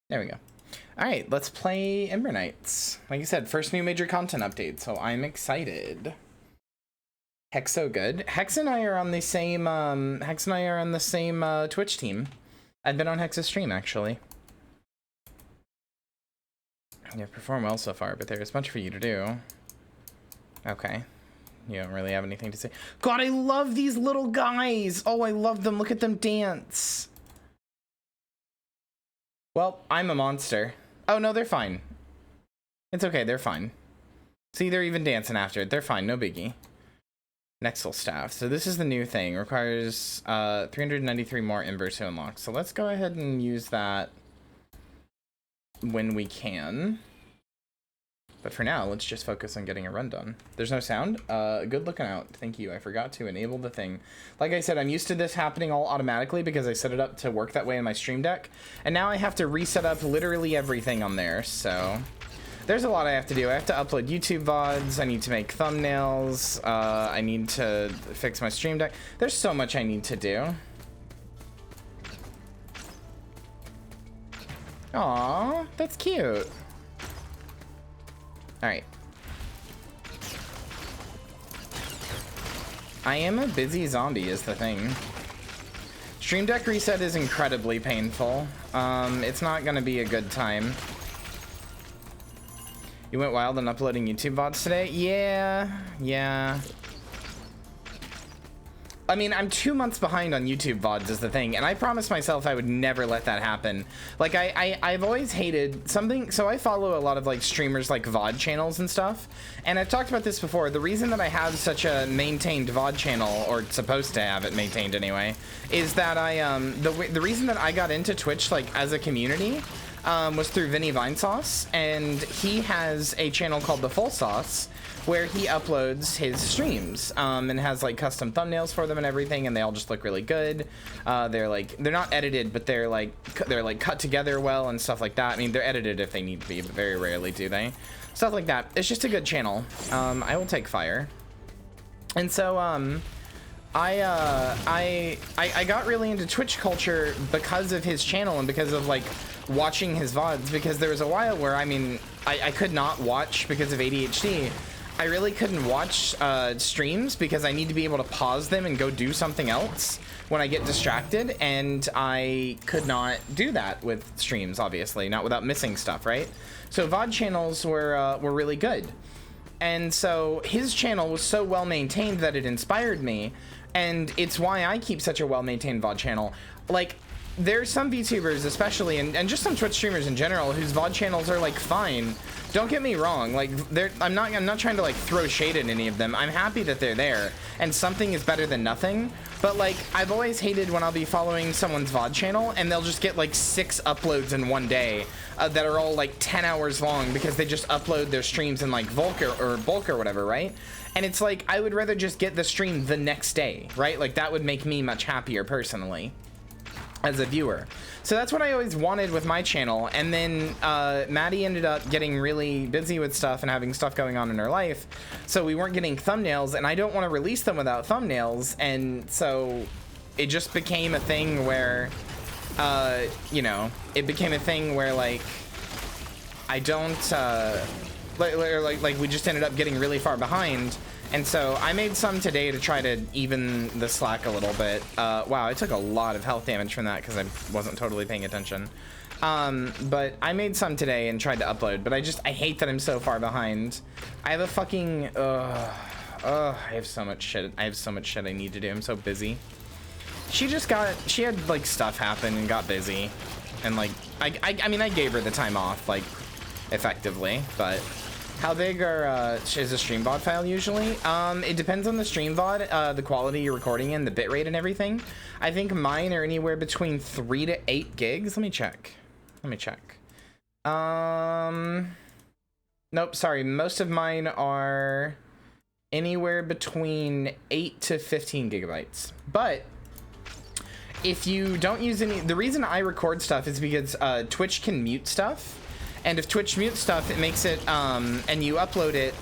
There we go. All right, let's play Ember Knights. Like I said, first new major content update, so I'm excited. Hex so good. Hex and I are on the same Twitch team. I've been on Hex's stream actually. You've performed well so far, but there's much for you to do. Okay. You don't really have anything to say. God, I love these little guys. Oh, I love them. Look at them dance. Well, I'm a monster. Oh, no, they're fine. It's okay. They're fine. See, they're even dancing after it. They're fine. No biggie. Nexal staff. So this is the new thing. Requires 393 more embers to unlock. So let's go ahead and use that when we can. But for now, let's just focus on getting a run done. There's no sound? Good looking out. Thank you. I forgot to enable the thing. Like I said, I'm used to this happening all automatically because I set it up to work that way in my stream deck. And now I have to reset up literally everything on there, so... There's a lot I have to do. I have to upload YouTube VODs. I need to make thumbnails. I need to fix my stream deck. There's so much I need to do. Aw, that's cute. Alright. I am a busy zombie is the thing. Stream deck reset is incredibly painful. It's not gonna be a good time. You went wild on uploading YouTube VODs today? Yeah. I mean, I'm 2 months behind on YouTube VODs is the thing, and I promised myself I would never let that happen. Like, I've always hated something, so I follow a lot of, like, streamers, like, VOD channels and stuff, and I've talked about this before. The reason that I have such a maintained VOD channel, or supposed to have it maintained anyway, is that the reason that I got into Twitch, like, as a community, was through Vinny Vinesauce, and he has a channel called The Full Sauce, where he uploads his streams, and has like custom thumbnails for them and everything, and they all just look really good. They're not edited, but they're like cut together well and stuff like that. I mean, they're edited if they need to be, but very rarely do they. Stuff like that. It's just a good channel. I will take fire. And so I got really into Twitch culture because of his channel and because of like watching his VODs, because there was a while where, I mean, I could not watch because of ADHD. I really couldn't watch streams because I need to be able to pause them and go do something else when I get distracted, and I could not do that with streams, obviously, not without missing stuff, right? So VOD channels were really good. And so his channel was so well maintained that it inspired me, and it's why I keep such a well maintained VOD channel. Like, there's some VTubers especially, and just some Twitch streamers in general, whose VOD channels are like fine. Don't get me wrong, like I'm not trying to like throw shade at any of them. I'm happy that they're there, and something is better than nothing. But like, I've always hated when I'll be following someone's VOD channel and they'll just get like 6 uploads in one day that are all like 10 hours long because they just upload their streams in like bulk or whatever, right? And it's like, I would rather just get the stream the next day, right? Like that would make me much happier personally as a viewer. So that's what I always wanted with my channel. And then Maddie ended up getting really busy with stuff and having stuff going on in her life, so we weren't getting thumbnails, and I don't want to release them without thumbnails. And so it just became a thing where you know, it became a thing where like I don't like we just ended up getting really far behind. And so I made some today to try to even the slack a little bit. Wow, I took a lot of health damage from that because I wasn't totally paying attention. But I made some today and tried to upload, but I hate that I'm so far behind. I have a fucking, I have so much shit. I have so much shit I need to do. I'm so busy. She had like stuff happen and got busy. And like, I mean, I gave her the time off, like, effectively, but... How big is a stream VOD file usually? It depends on the stream VOD, the quality you're recording in, the bitrate and everything. I think mine are anywhere between 3 to 8 gigs. Let me check. Nope, sorry. Most of mine are anywhere between 8 to 15 gigabytes. But if you don't use any, the reason I record stuff is because Twitch can mute stuff. And if Twitch mutes stuff, it makes it, and you upload it,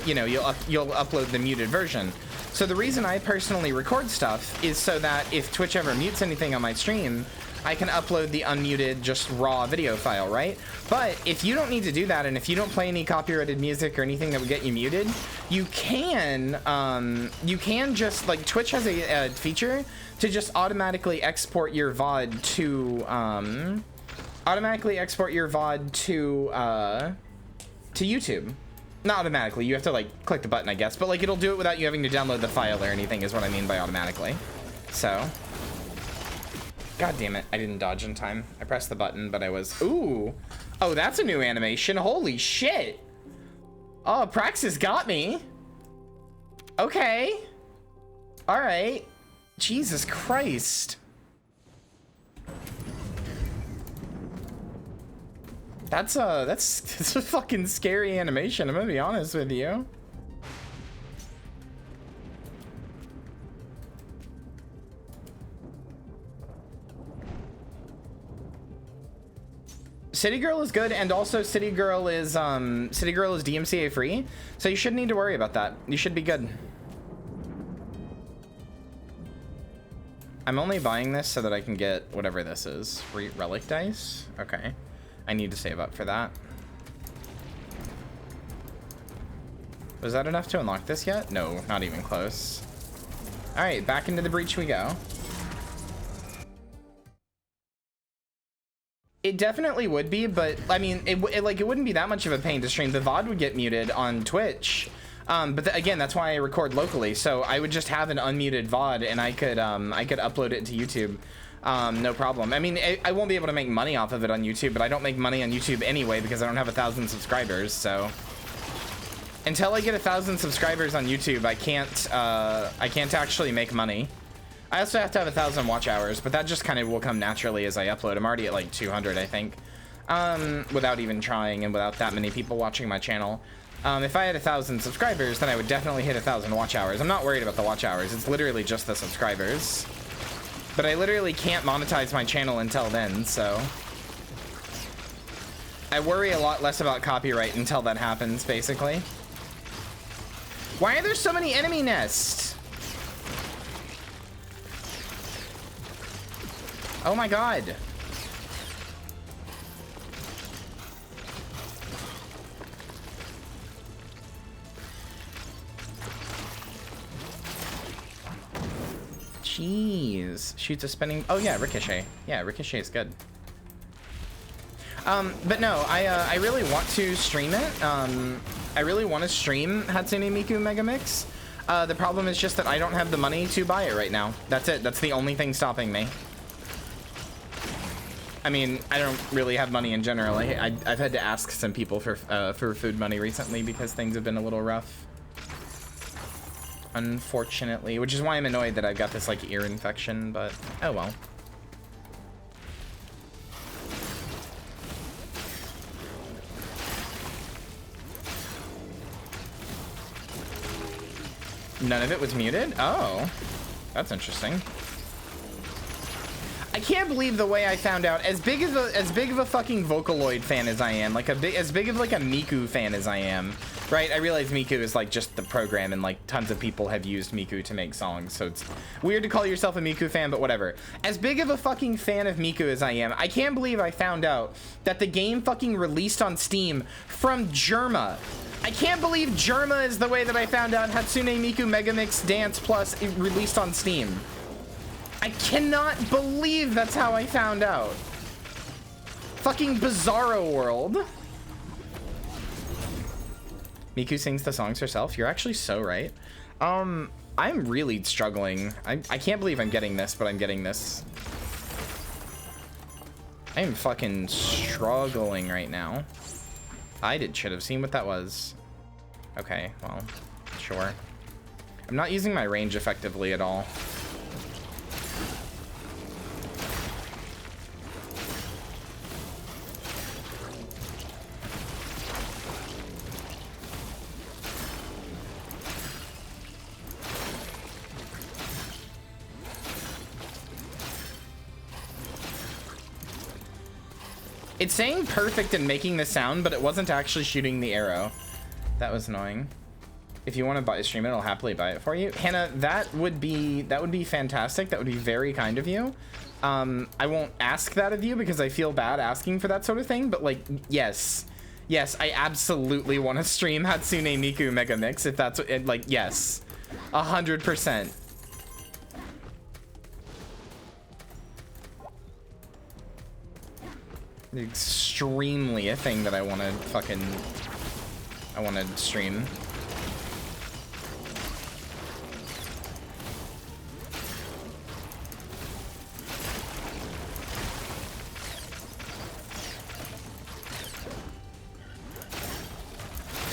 you know, you'll upload the muted version. So the reason I personally record stuff is so that if Twitch ever mutes anything on my stream, I can upload the unmuted, just raw video file, right? But if you don't need to do that, and if you don't play any copyrighted music or anything that would get you muted, you can just, like, Twitch has a feature to just automatically export your VOD to, to YouTube. Not automatically, you have to, like, click the button, I guess, but, like, it'll do it without you having to download the file or anything is what I mean by automatically. So, god damn it, I didn't dodge in time. I pressed the button, but I was, ooh. Oh, that's a new animation, holy shit. Oh, Praxis got me. Okay. All right. Jesus Christ. That's a fucking scary animation, I'm gonna be honest with you. City Girl is good, and also City Girl is DMCA free, so you shouldn't need to worry about that. You should be good. I'm only buying this so that I can get whatever this is. Relic dice? Okay. I need to save up for that. Was that enough to unlock this yet? No, not even close. All right, back into the breach we go. It definitely would be, but I mean, it wouldn't be that much of a pain to stream. The VOD would get muted on Twitch. But again, that's why I record locally. So I would just have an unmuted VOD and I could upload it to YouTube. No problem. I mean, I won't be able to make money off of it on YouTube, but I don't make money on YouTube anyway because I don't have 1,000 subscribers. So until I get 1,000 subscribers on YouTube, I can't actually make money. I also have to have 1,000 watch hours, but that just kind of will come naturally as I upload. I'm already at like 200, I think, without even trying and without that many people watching my channel. If I had 1,000 subscribers, then I would definitely hit 1,000 watch hours. I'm not worried about the watch hours. It's literally just the subscribers. But I literally can't monetize my channel until then, so I worry a lot less about copyright until that happens, basically. Why are there so many enemy nests? Oh my god. Jeez. Shoots a spinning. Oh yeah, Ricochet. Yeah, Ricochet is good. But no, I really want to stream it. I really want to stream Hatsune Miku Megamix. The problem is just that I don't have the money to buy it right now. That's it. That's the only thing stopping me. I mean, I don't really have money in general. I've had to ask some people for food money recently because things have been a little rough. Unfortunately, which is why I'm annoyed that I've got this like ear infection, but oh well. None of it was muted? Oh, that's interesting. I can't believe the way I found out. As big of a fucking Vocaloid fan as I am, like as big of like a Miku fan as I am, right? I realize Miku is like just the program, and like tons of people have used Miku to make songs, so it's weird to call yourself a Miku fan, but whatever. As big of a fucking fan of Miku as I am, I can't believe I found out that the game fucking released on Steam from Germa. I can't believe Germa is the way that I found out Hatsune Miku Megamix Dance Plus released on Steam. I cannot believe that's how I found out. Fucking Bizarro World. Miku sings the songs herself. You're actually so right. I'm really struggling. I can't believe I'm getting this, but I'm getting this. I am fucking struggling right now. Should have seen what that was. Okay, well, sure. I'm not using my range effectively at all. It's saying perfect and making the sound, but it wasn't actually shooting the arrow. That was annoying. If you want to buy stream it, I'll happily buy it for you. Hannah, that would be fantastic. That would be very kind of you. I won't ask that of you because I feel bad asking for that sort of thing, but like, yes, I absolutely want to stream Hatsune Miku Mega Mix if that's what, like, yes, 100%. Extremely a thing that I want to stream.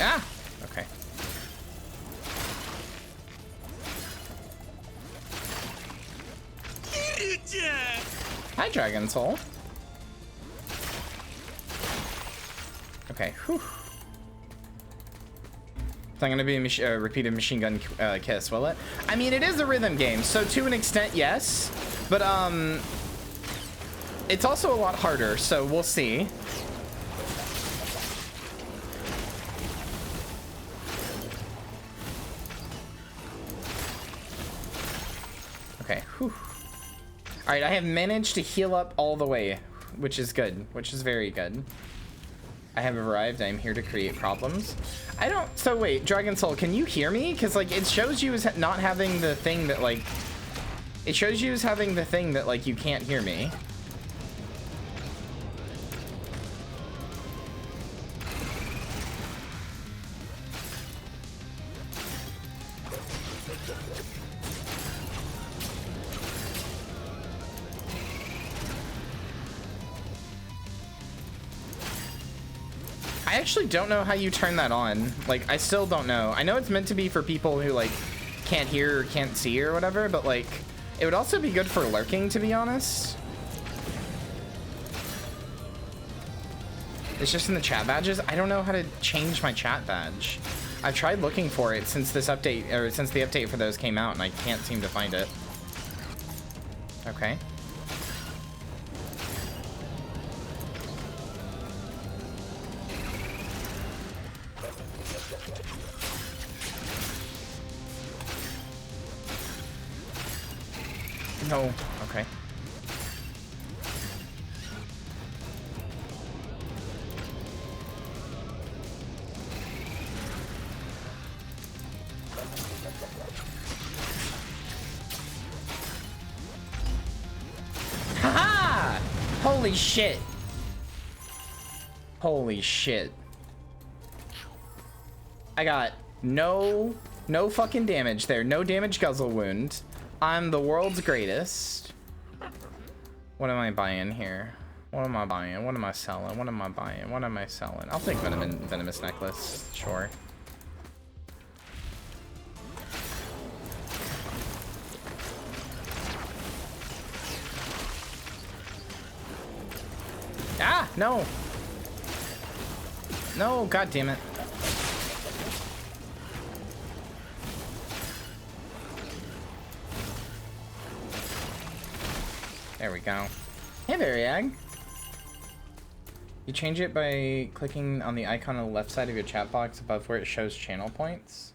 Ah, okay. Hi, Dragon Soul. Okay, whew. It's not gonna be a repeated machine gun kiss, will it? I mean, it is a rhythm game, so to an extent, yes. But, it's also a lot harder, so we'll see. Okay, whew. All right, I have managed to heal up all the way, which is good, which is very good. I have arrived. I am here to create problems. I don't... So wait, Dragon Soul, can you hear me? Because like it shows you as not having the thing that like... It shows you as having the thing that like you can't hear me. I actually don't know how you turn that on. Like, I still don't know. I know it's meant to be for people who, like, can't hear or can't see or whatever, but, like, it would also be good for lurking, to be honest. It's just in the chat badges. I don't know how to change my chat badge. I've tried looking for it since this update, or since the update for those came out, and I can't seem to find it. Okay. No, okay. Haha! Holy shit. Holy shit. I got no fucking damage there. No damage guzzle wound. I'm the world's greatest. What am I buying here? What am I buying? What am I selling? What am I buying? What am I selling? I'll take venomous necklace. Sure. Ah, no. No, god damn it. There we go. Hey there, Yag. You change it by clicking on the icon on the left side of your chat box above where it shows channel points.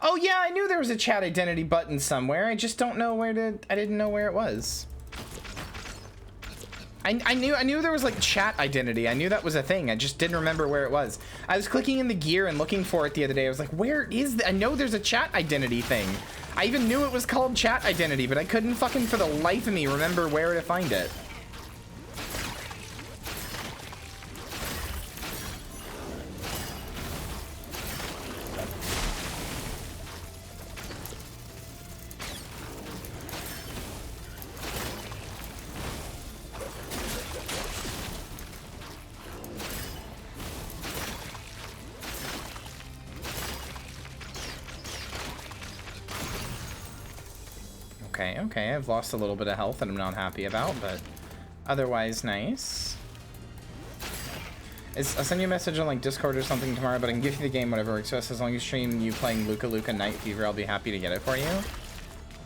Oh yeah, I knew there was a chat identity button somewhere. I just don't know where to... I didn't know where it was. I knew there was like chat identity. I knew that was a thing. I just didn't remember where it was. I was clicking in the gear and looking for it the other day. I was like, where is the... I know there's a chat identity thing. I even knew it was called chat identity, but I couldn't fucking for the life of me remember where to find it. Okay, I've lost a little bit of health that I'm not happy about, but otherwise nice. I'll send you a message on like Discord or something tomorrow, but I can give you the game, whatever works best. As long as you stream you playing Luka Luka Night Fever, I'll be happy to get it for you.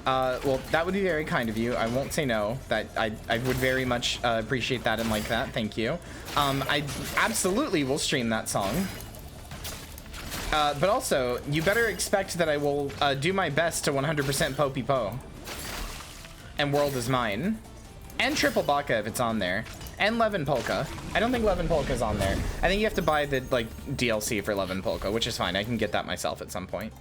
Well, that would be very kind of you. I won't say no. That I would very much appreciate that and like that. Thank you. I absolutely will stream that song. But also, you better expect that I will do my best to 100% Popey Po. And World is Mine. And Triple Baka if it's on there. And Levin Polka. I don't think Levin Polka's on there. I think you have to buy the like DLC for Levin Polka, which is fine. I can get that myself at some point.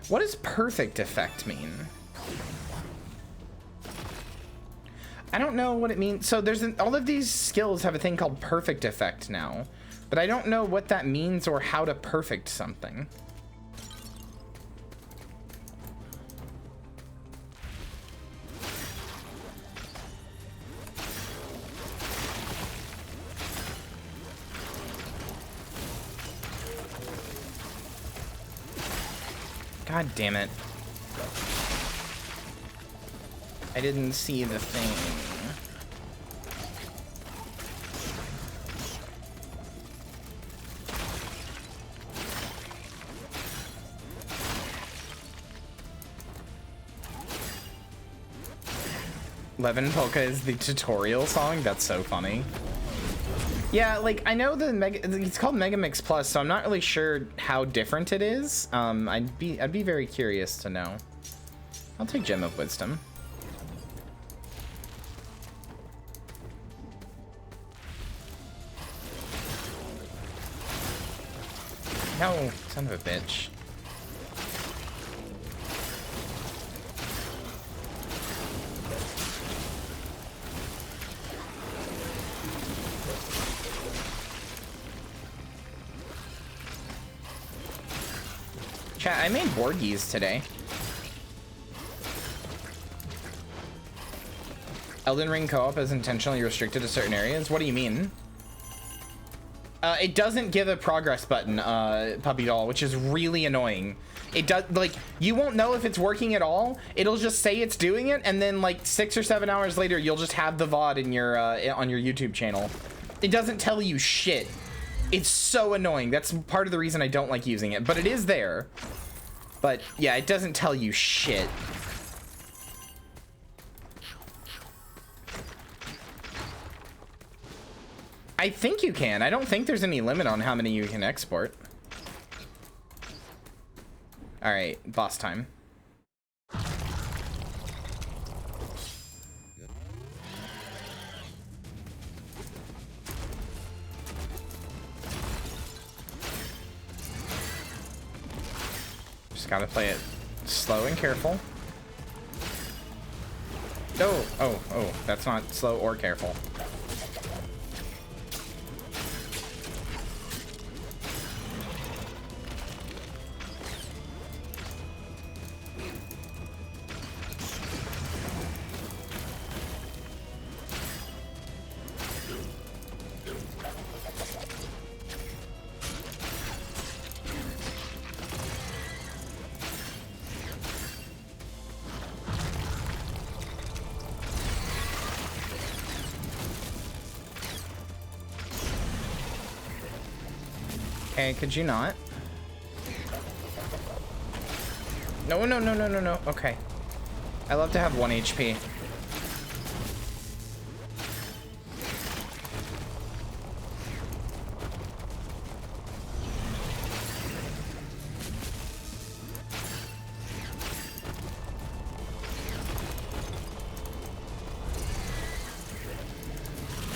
What does perfect effect mean? I don't know what it means. So there's all of these skills have a thing called perfect effect now, but I don't know what that means or how to perfect something. God damn it. I didn't see the thing. Levin Polka is the tutorial song? That's so funny. Yeah, like I know it's called Mega Mix Plus, so I'm not really sure how different it is. I'd be very curious to know. I'll take Gem of Wisdom. No, son of a bitch. Chat, I made Borgies today. Elden Ring co-op is intentionally restricted to certain areas. What do you mean? It doesn't give a progress button, Puppy Doll, which is really annoying. It does, like, you won't know if it's working at all. It'll just say it's doing it, and then like 6 or 7 hours later, you'll just have the VOD in your on your YouTube channel. It doesn't tell you shit. It's so annoying. That's part of the reason I don't like using it, but it is there. But yeah, it doesn't tell you shit. I think you can. I don't think there's any limit on how many you can export. All right, boss time. Just gotta play it slow and careful. Oh, that's not slow or careful. Okay, could you not? No. Okay. I love to have 1 HP.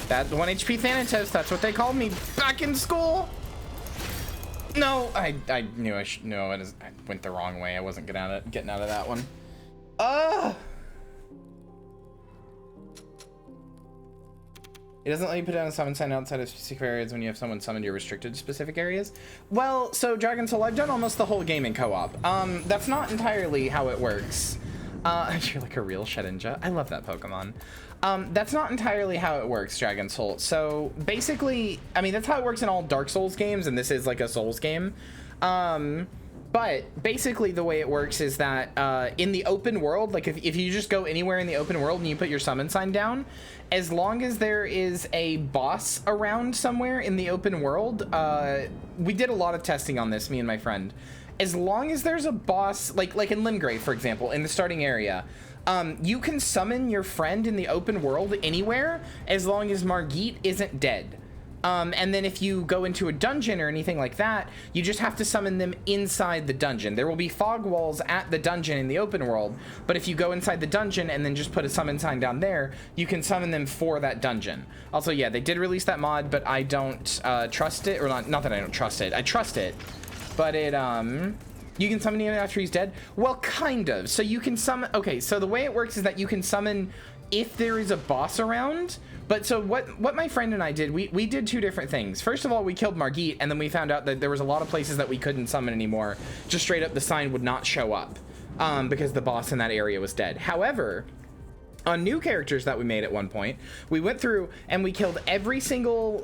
That 1 HP Thanatos, that's what they called me back in school. No, I knew I should. No, I went the wrong way. I wasn't getting out of that one. It doesn't let you put down a summon sign outside of specific areas when you have someone summoned. You're restricted to specific areas. Well, so Dragon Soul, I've done almost the whole game in co-op. That's not entirely how it works. You're like a real Shedinja. I love that Pokemon. That's not entirely how it works, Dragon Soul. So basically, I mean, that's how it works in all Dark Souls games, and this is like a Souls game. But basically the way it works is that in the open world, like if you just go anywhere in the open world and you put your summon sign down, as long as there is a boss around somewhere in the open world, we did a lot of testing on this, me and my friend. As long as there's a boss, like in Limgrave, for example, in the starting area, You can summon your friend in the open world anywhere as long as Margit isn't dead. And then if you go into a dungeon or anything like that, you just have to summon them inside the dungeon. There will be fog walls at the dungeon in the open world, but if you go inside the dungeon and then just put a summon sign down there, you can summon them for that dungeon. Also, yeah, they did release that mod, but I don't trust it, or not that I don't trust it. I trust it, but it, you can summon him after he's dead? Well, kind of. So you can summon, okay, so the way it works is that you can summon if there is a boss around. But so what my friend and I did, we did two different things. First of all, we killed Margit, and then we found out that there was a lot of places that we couldn't summon anymore. Just straight up, the sign would not show up because the boss in that area was dead. However, on new characters that we made at one point, we went through and we killed every single,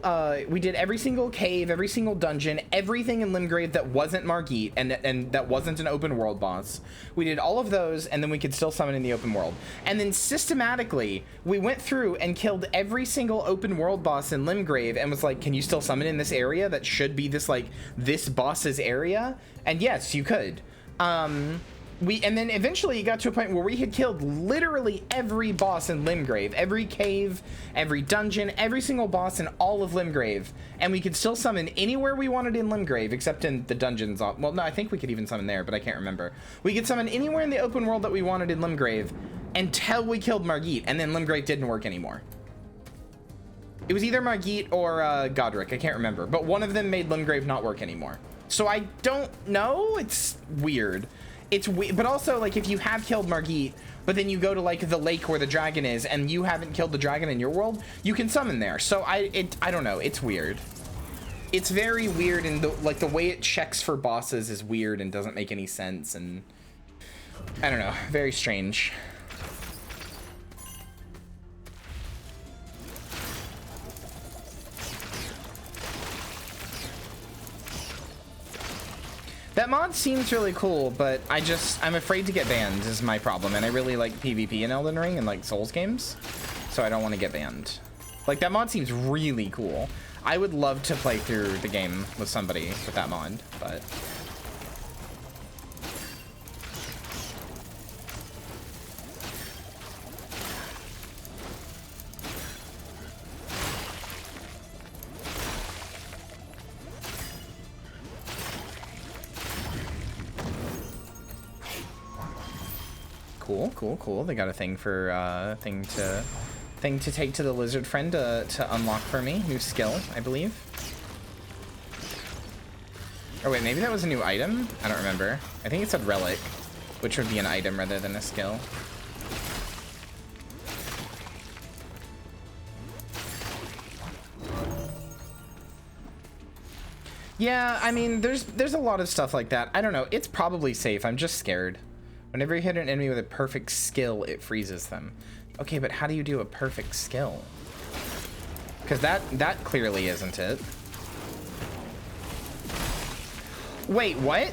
we did every single cave, every single dungeon, everything in Limgrave that wasn't Margit and that wasn't an open world boss. We did all of those, and then we could still summon in the open world. And then systematically, we went through and killed every single open world boss in Limgrave and was like, can you still summon in this area that should be this, like, this boss's area? And yes, you could. And then eventually it got to a point where we had killed literally every boss in Limgrave, every cave, every dungeon, every single boss in all of Limgrave, and we could still summon anywhere we wanted in Limgrave except in the dungeons. Well, no, I think we could even summon there, but I can't remember. We could summon anywhere in the open world that we wanted in Limgrave until we killed Margit, and then Limgrave didn't work anymore. It was either Margit or Godric, I can't remember, but one of them made Limgrave not work anymore. So I don't know, it's weird. It's weird, but also, like, if you have killed Margit, but then you go to, like, the lake where the dragon is, and you haven't killed the dragon in your world, you can summon there. So I don't know, it's weird. It's very weird, and the way it checks for bosses is weird and doesn't make any sense, and I don't know, very strange. That mod seems really cool, but I'm afraid to get banned is my problem, and I really like PvP in Elden Ring and like Souls games, so I don't want to get banned. Like, that mod seems really cool. I would love to play through the game with somebody with that mod, but... Cool. They got a thing for thing to take to the lizard friend to unlock for me. New skill, I believe. Or wait, maybe that was a new item? I don't remember. I think it said relic, which would be an item rather than a skill. Yeah, I mean, there's a lot of stuff like that. I don't know. It's probably safe. I'm just scared. Whenever you hit an enemy with a perfect skill, it freezes them. Okay, but how do you do a perfect skill? Because that clearly isn't it. Wait, what?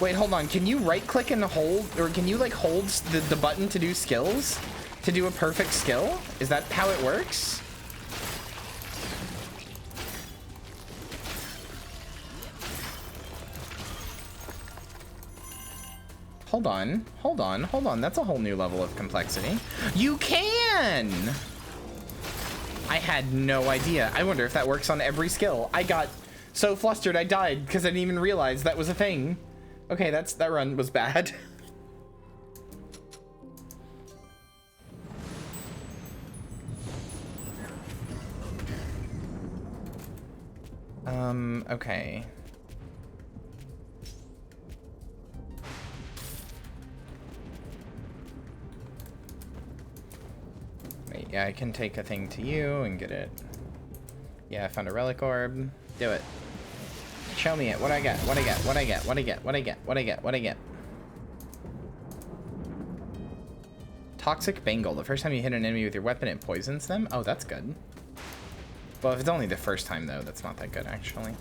Wait, hold on. Can you right click and hold, or can you like hold the button to do skills? To do a perfect skill? Is that how it works? Hold on. That's a whole new level of complexity. You can! I had no idea. I wonder if that works on every skill. I got so flustered I died because I didn't even realize that was a thing. Okay, that run was bad. Okay. Wait, yeah, I can take a thing to you and get it. Yeah, I found a relic orb. Do it. Show me it. What I get? What I get? What I get? What I get? What I get? What I get? What I get? Toxic Bangle. The first time you hit an enemy with your weapon, it poisons them. Oh, that's good. Well, if it's only the first time, though, that's not that good, actually.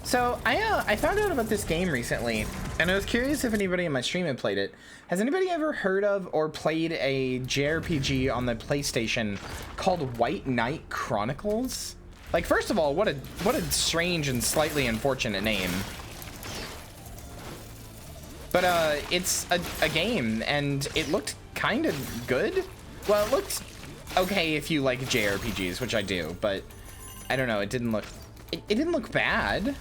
So, I found out about this game recently, and I was curious if anybody in my stream had played it. Has anybody ever heard of or played a JRPG on the PlayStation called White Knight Chronicles? Like, first of all, what a strange and slightly unfortunate name. But it's a game, and it looked kind of good. Well, it looked okay if you like JRPGs, which I do, but I don't know, it didn't look bad.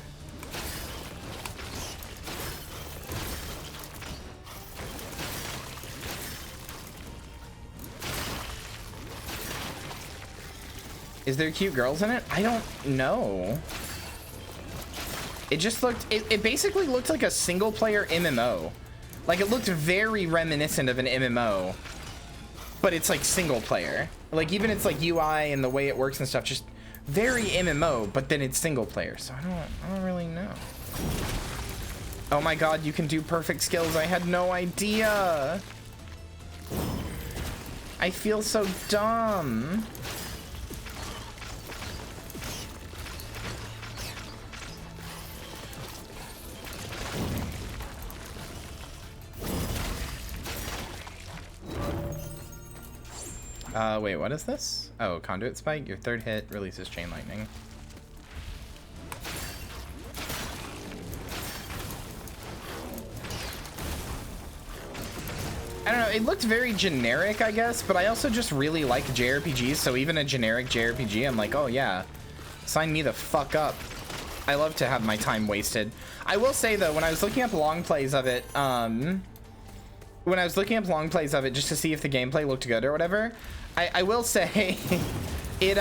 Is there cute girls in it? I don't know. It just looked, it basically looked like a single player MMO. Like, it looked very reminiscent of an MMO, but it's like single player. Like, even it's like UI and the way it works and stuff, just very MMO, but then it's single player. So I don't really know. Oh my God, you can do perfect skills. I had no idea. I feel so dumb. Wait, what is this? Oh, conduit spike. Your third hit releases chain lightning. I don't know, it looked very generic, I guess, but I also just really like JRPGs, so even a generic JRPG, I'm like, oh yeah, sign me the fuck up. I love to have my time wasted. I will say though, when I was looking up long plays of it, just to see if the gameplay looked good or whatever, I will say it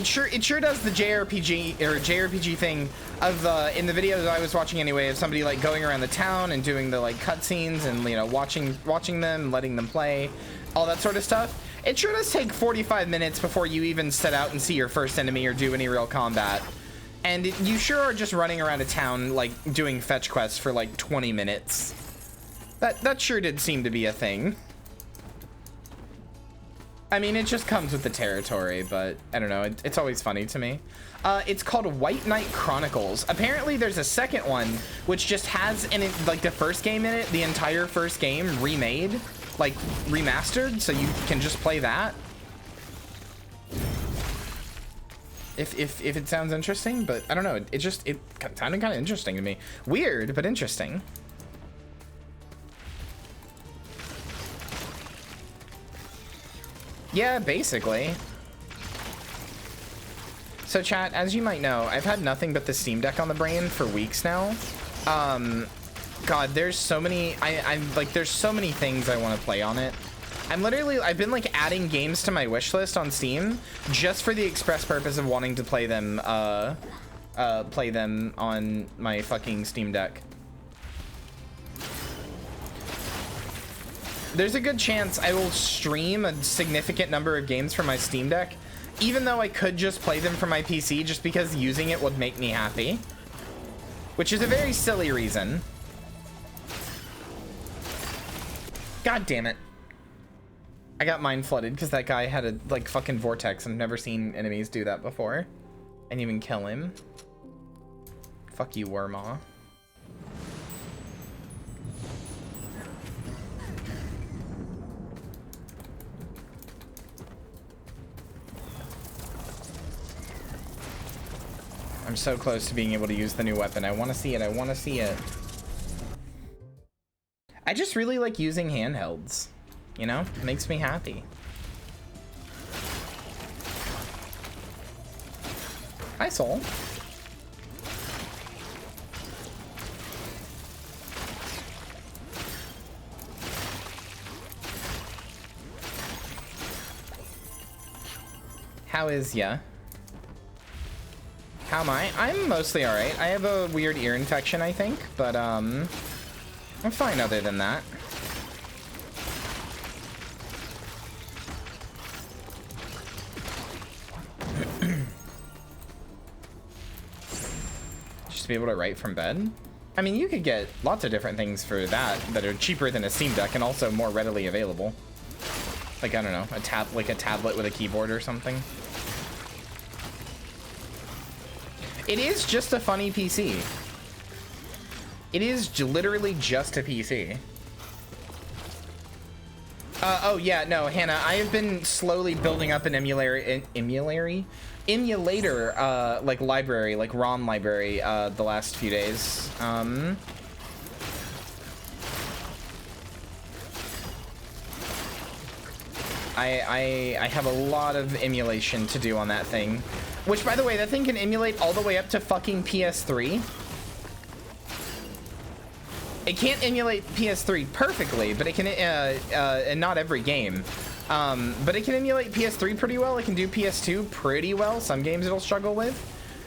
sure does the JRPG thing of in the videos I was watching anyway, of somebody like going around the town and doing the like cutscenes and, you know, watching them, letting them play, all that sort of stuff. It sure does take 45 minutes before you even set out and see your first enemy or do any real combat. And you sure are just running around a town like doing fetch quests for like 20 minutes. That sure did seem to be a thing. I mean, it just comes with the territory, but I don't know. It's always funny to me. It's called White Knight Chronicles. Apparently, there's a second one, which just has like the first game in it, the entire first game remade, like remastered, so you can just play that. If it sounds interesting, but I don't know. It sounded kind of interesting to me. Weird, but interesting. Yeah, basically. So chat, as you might know, I've had nothing but the Steam Deck on the brain for weeks now. God, there's so many, there's so many things I want to play on it. I've been like adding games to my wish list on Steam just for the express purpose of wanting to play them on my fucking Steam Deck. There's a good chance I will stream a significant number of games from my Steam Deck, even though I could just play them from my PC just because using it would make me happy, which is a very silly reason. God damn it. I got mind flooded because that guy had a like fucking vortex. I've never seen enemies do that before and even kill him. Fuck you, Wormaw. I'm so close to being able to use the new weapon. I want to see it. I want to see it. I just really like using handhelds. You know? It makes me happy. Hi, Soul. How is ya? How am I? I'm mostly alright. I have a weird ear infection, I think, but I'm fine other than that. Just to be able to write from bed? I mean, you could get lots of different things for that are cheaper than a Steam Deck and also more readily available. Like, I don't know, a tablet with a keyboard or something. It is just a funny PC. It is literally just a PC. Oh yeah, no, Hannah, I have been slowly building up an emulator, like library, like ROM library, the last few days. I have a lot of emulation to do on that thing. Which, by the way, that thing can emulate all the way up to fucking PS3. It can't emulate PS3 perfectly, but it can, and not every game. But it can emulate PS3 pretty well. It can do PS2 pretty well. Some games it'll struggle with.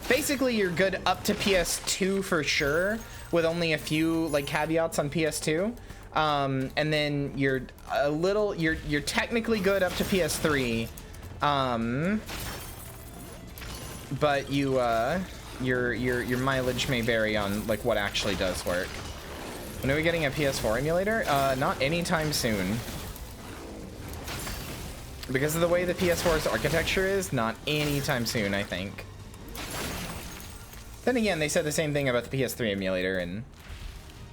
Basically, you're good up to PS2 for sure, with only a few like caveats on PS2. And then you're technically good up to PS3. But your mileage may vary on like what actually does work. When are we getting a PS4 emulator? Not anytime soon. Because of the way the PS4's architecture is, not anytime soon, I think. Then again, they said the same thing about the PS3 emulator, and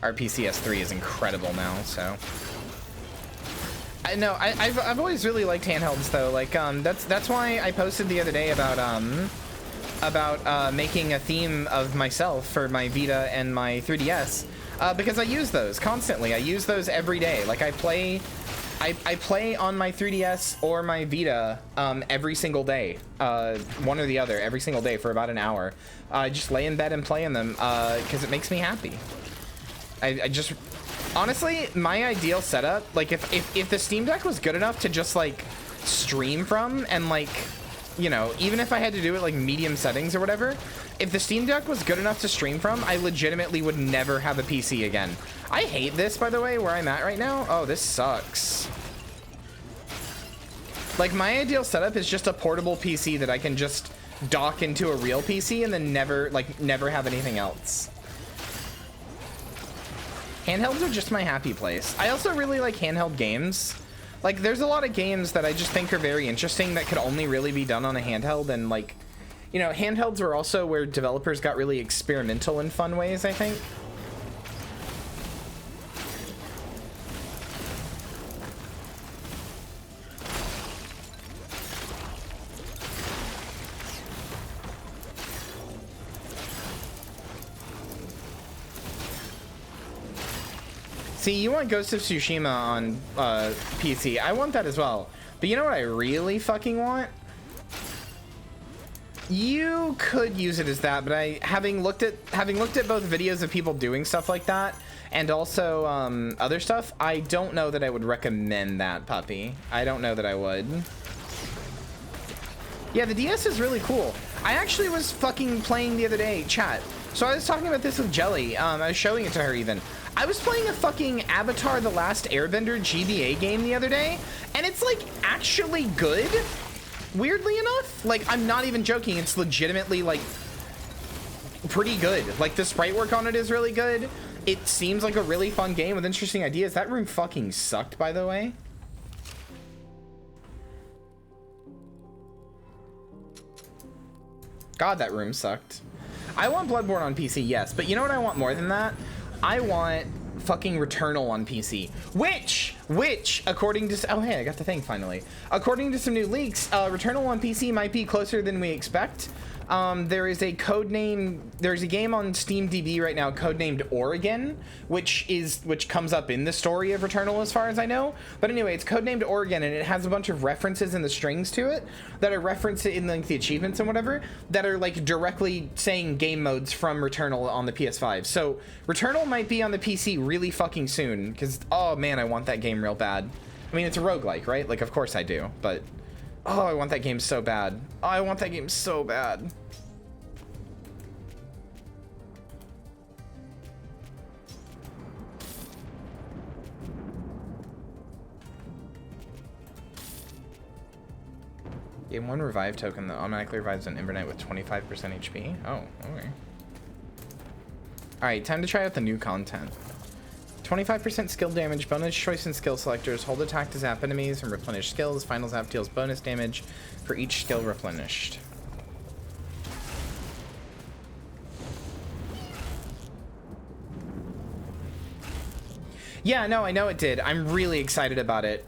our PCS3 is incredible now, so. I've always really liked handhelds though. Like that's why I posted the other day about making a theme of myself for my Vita and my 3DS, because I use those constantly. I use those every day. Like I play on my 3DS or my Vita every single day, one or the other, every single day for about an hour. I just lay in bed and play on them because it makes me happy. I just, honestly, my ideal setup, like if the Steam Deck was good enough to just like stream from, and like, you know, even if I had to do it like medium settings or whatever, if the Steam Deck was good enough to stream from, I legitimately would never have a PC again. I hate this, by the way, where I'm at right now. Oh, this sucks. Like, my ideal setup is just a portable PC that I can just dock into a real PC and then never have anything else. Handhelds are just my happy place. I also really like handheld games. Like, there's a lot of games that I just think are very interesting that could only really be done on a handheld, and like, you know, handhelds are also where developers got really experimental in fun ways, I think. See, you want Ghost of Tsushima on PC. I want that as well. But you know what I really fucking want? You could use it as that, but having looked at both videos of people doing stuff like that and also other stuff, I don't know that I would recommend that, puppy. I don't know that I would. Yeah, the DS is really cool. I actually was fucking playing the other day, chat. So I was talking about this with Jelly. I was showing it to her even. I was playing a fucking Avatar: The Last Airbender GBA game the other day, and it's like actually good. Weirdly enough, like, I'm not even joking, it's legitimately like pretty good. Like, the sprite work on it is really good. It seems like a really fun game with interesting ideas. That room fucking sucked, by the way. God, that room sucked. I want Bloodborne on PC, yes, but you know what I want more than that? I want fucking Returnal on PC, which according to, oh hey, I got the thing finally. According to some new leaks, Returnal on PC might be closer than we expect. There is a there's a game on Steam DB right now codenamed Oregon, which comes up in the story of Returnal as far as I know. But anyway, it's codenamed Oregon, and it has a bunch of references in the strings to it that are referenced in like the achievements and whatever that are like directly saying game modes from Returnal on the PS5. So Returnal might be on the PC really fucking soon, because oh man, I want that game real bad. I mean, it's a roguelike, right? Like, of course I do, but oh, I want that game so bad. Oh, I want that game so bad. Game 1 revive token that automatically revives an Ember Knight with 25% HP. Oh, okay. Alright, time to try out the new content. 25% skill damage, bonus choice in skill selectors, hold attack to zap enemies and replenish skills, final zap deals bonus damage for each skill replenished. Yeah, no, I know it did. I'm really excited about it.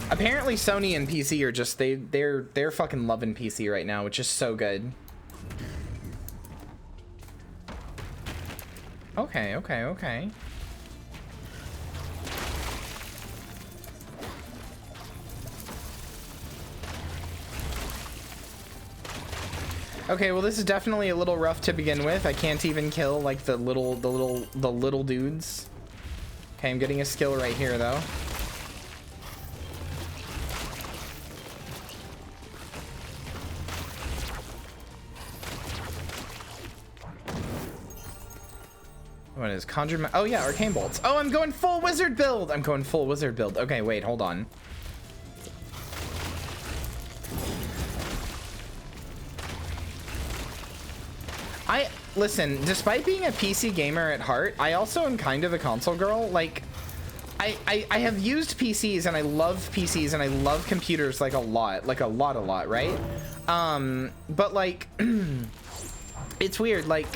Apparently Sony and PC are just, they're fucking loving PC right now, which is so good. Okay. Okay, well this is definitely a little rough to begin with. I can't even kill like the little dudes. Okay, I'm getting a skill right here though. What is conjure? Oh yeah, arcane bolts. Oh, I'm going full wizard build. I'm going full wizard build. Okay, wait, hold on. Listen, despite being a PC gamer at heart, I also am kind of a console girl. Like, I have used PCs and I love PCs and I love computers like a lot, right? But like, it's weird. Like,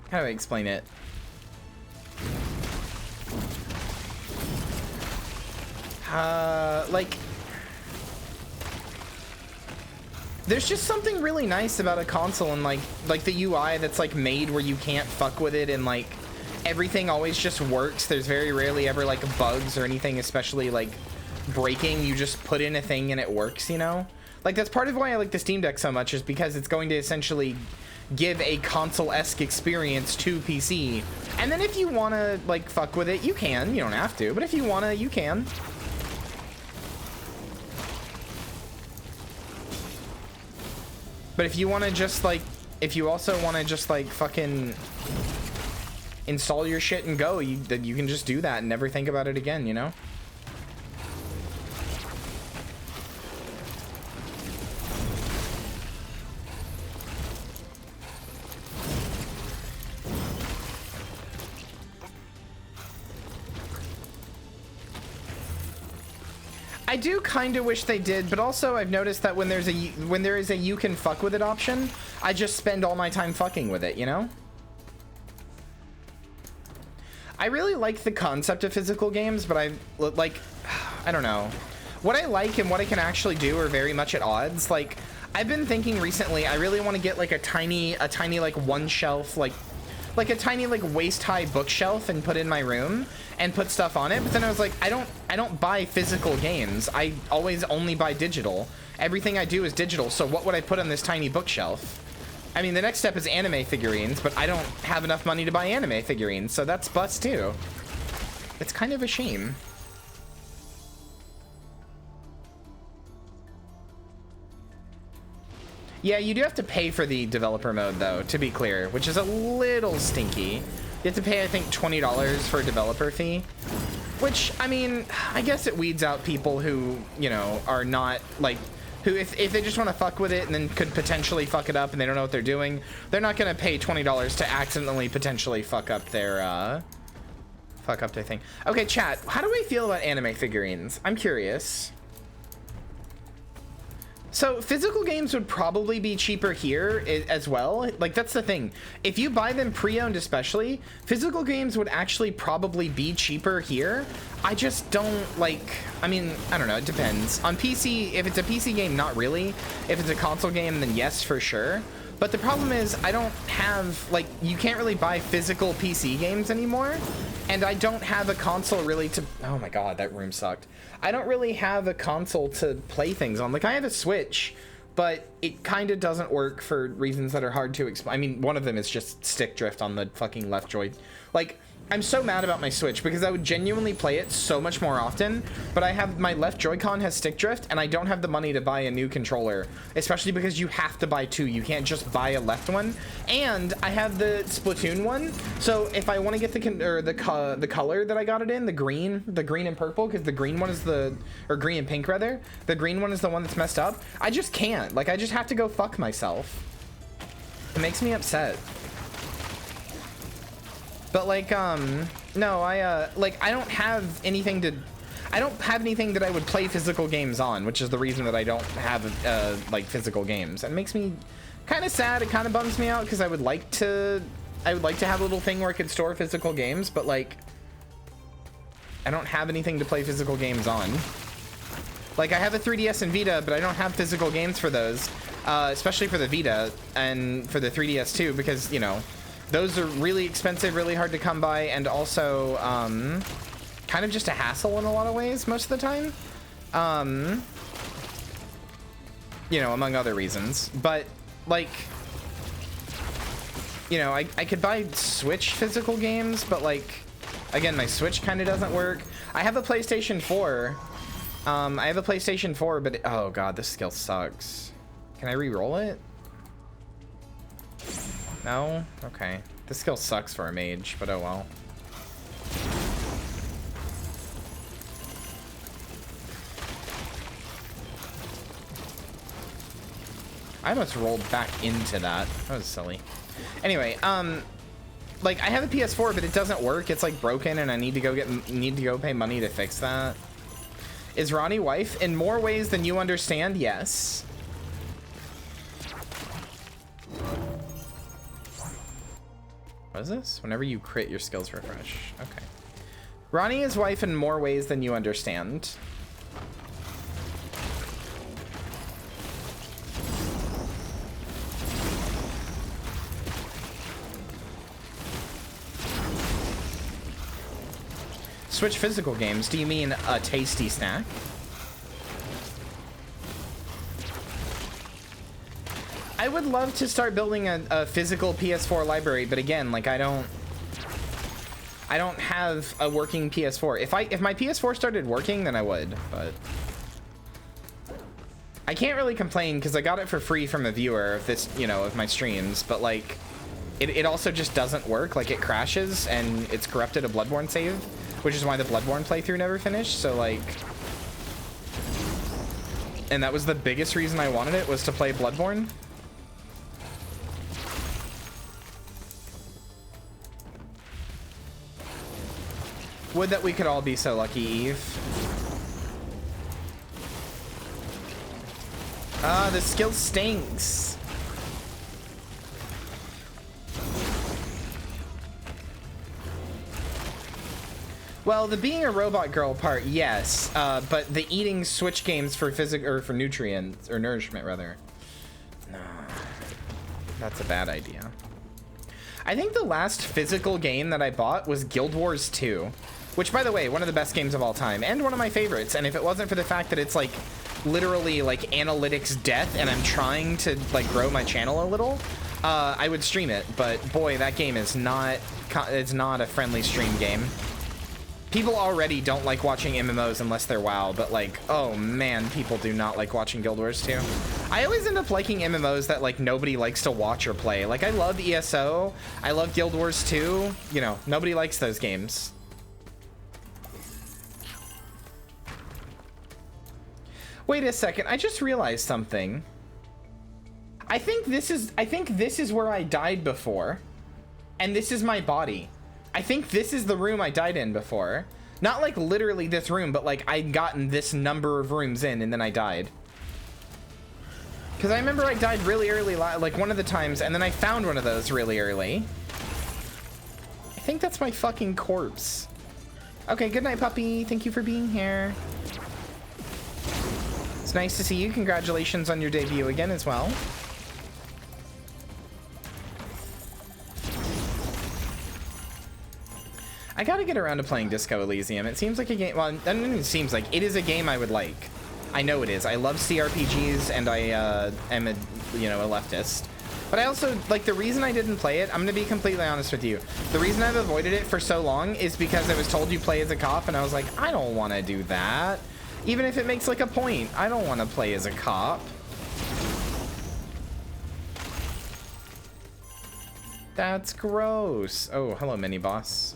how do I explain it? Like, there's just something really nice about a console and like the UI that's like made where you can't fuck with it and like everything always just works. There's very rarely ever like bugs or anything, especially like breaking. You just put in a thing and it works, you know? Like that's part of why I like the Steam Deck so much, is because it's going to essentially give a console-esque experience to PC. And then if you want to like fuck with it, you can. You don't have to, but if you want to, you can. But if you want to just like, if you also want to just like fucking install your shit and go, you can just do that and never think about it again, you know? I do kind of wish they did, but also I've noticed that when there is a you can fuck with it option, I just spend all my time fucking with it, you know? I really like the concept of physical games, but I don't know. What I like and what I can actually do are very much at odds. Like, I've been thinking recently, I really want to get like a tiny like one shelf, like a tiny like waist-high bookshelf and put in my room and put stuff on it. But then I was like, I don't buy physical games. I always only buy digital. Everything I do is digital. So what would I put on this tiny bookshelf? I mean, the next step is anime figurines, but I don't have enough money to buy anime figurines, so that's bust too. It's kind of a shame. Yeah, you do have to pay for the developer mode, though, to be clear, which is a little stinky. You have to pay, I think, $20 for a developer fee, which, I mean, I guess it weeds out people who, you know, are not, like, who, if they just want to fuck with it and then could potentially fuck it up and they don't know what they're doing, they're not going to pay $20 to accidentally potentially fuck up their thing. Okay, chat, how do we feel about anime figurines? I'm curious. So physical games would probably be cheaper here as well. Like, that's the thing. If you buy them pre-owned especially, physical games would actually probably be cheaper here. I just don't like, I mean, I don't know, it depends. On PC, if it's a PC game, not really. If it's a console game, then yes, for sure. But the problem is I don't have, like, you can't really buy physical PC games anymore. And I don't have a console really to, oh my God, that room sucked. I don't really have a console to play things on. Like, I have a Switch, but it kind of doesn't work for reasons that are hard to explain. I mean, one of them is just stick drift on the fucking left joy. Like, I'm so mad about my Switch because I would genuinely play it so much more often, but I have, my left Joy-Con has stick drift and I don't have the money to buy a new controller, especially because you have to buy two. You can't just buy a left one. And I have the Splatoon one, so if I want to get the color that I got it in, the green and purple, because the green one is or green and pink rather, the green one is the one that's messed up, I just can't. Like, I just have to go fuck myself. It makes me upset. But like, no, I don't have anything that I would play physical games on, which is the reason that I don't have, like, physical games. And it makes me kind of sad. It kind of bums me out because I would like to have a little thing where I could store physical games, but like, I don't have anything to play physical games on. Like, I have a 3DS and Vita, but I don't have physical games for those, especially for the Vita and for the 3DS too, because, you know, those are really expensive, really hard to come by, and also kind of just a hassle in a lot of ways most of the time. You know, among other reasons. But, like, you know, I could buy Switch physical games, but like, again, my Switch kind of doesn't work. I have a PlayStation 4. I have a PlayStation 4, but oh god, this skill sucks. Can I re-roll it? No? Okay. This skill sucks for a mage, but oh well. I almost rolled back into that. That was silly. Anyway, like I have a PS4, but it doesn't work. It's like broken, and I need to go pay money to fix that. Is Ronnie wife? In more ways than you understand, yes. What is this? Whenever you crit, your skills refresh. Okay. Ronnie is wife in more ways than you understand. Switch physical games. Do you mean a tasty snack? I would love to start building a physical PS4 library, but again, like I don't have a working PS4. If my PS4 started working, then I would, but I can't really complain because I got it for free from a viewer of this, you know, of my streams, but like it also just doesn't work. Like it crashes and it's corrupted a Bloodborne save, which is why the Bloodborne playthrough never finished. So like, and that was the biggest reason I wanted it, was to play Bloodborne. Would that we could all be so lucky, Eve. Ah, the skill stinks. Well, the being a robot girl part, yes, but the eating Switch games for for nutrients, or nourishment rather, no, that's a bad idea. I think the last physical game that I bought was Guild Wars 2, which, by the way, one of the best games of all time and one of my favorites. And if it wasn't for the fact that it's like literally like analytics death, and I'm trying to like grow my channel a little, I would stream it. But boy, that game is not a friendly stream game. People already don't like watching MMOs unless they're WoW, but like, oh man, people do not like watching Guild Wars 2. I always end up liking MMOs that like nobody likes to watch or play. Like I love ESO, I love Guild Wars 2, you know, nobody likes those games. Wait a second, I just realized something. I think this is where I died before, and this is my body. I think this is the room I died in before. Not like literally this room, but like I'd gotten this number of rooms in and then I died. Because I remember I died really early, like one of the times, and then I found one of those really early. I think that's my fucking corpse. Okay, good night, puppy. Thank you for being here. It's nice to see you. Congratulations on your debut again as well. I gotta get around to playing Disco Elysium. It seems like a game, well, it seems like, it is a game I would like. I know it is. I love CRPGs, and I am a, you know, a leftist. But I also, like, the reason I didn't play it, I'm gonna be completely honest with you. The reason I've avoided it for so long is because I was told you play as a cop, and I was like, I don't wanna do that. Even if it makes like a point, I don't wanna play as a cop. That's gross. Oh, hello, mini boss.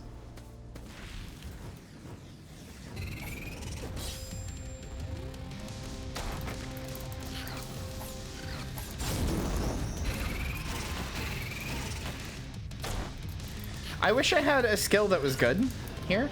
I wish I had a skill that was good here.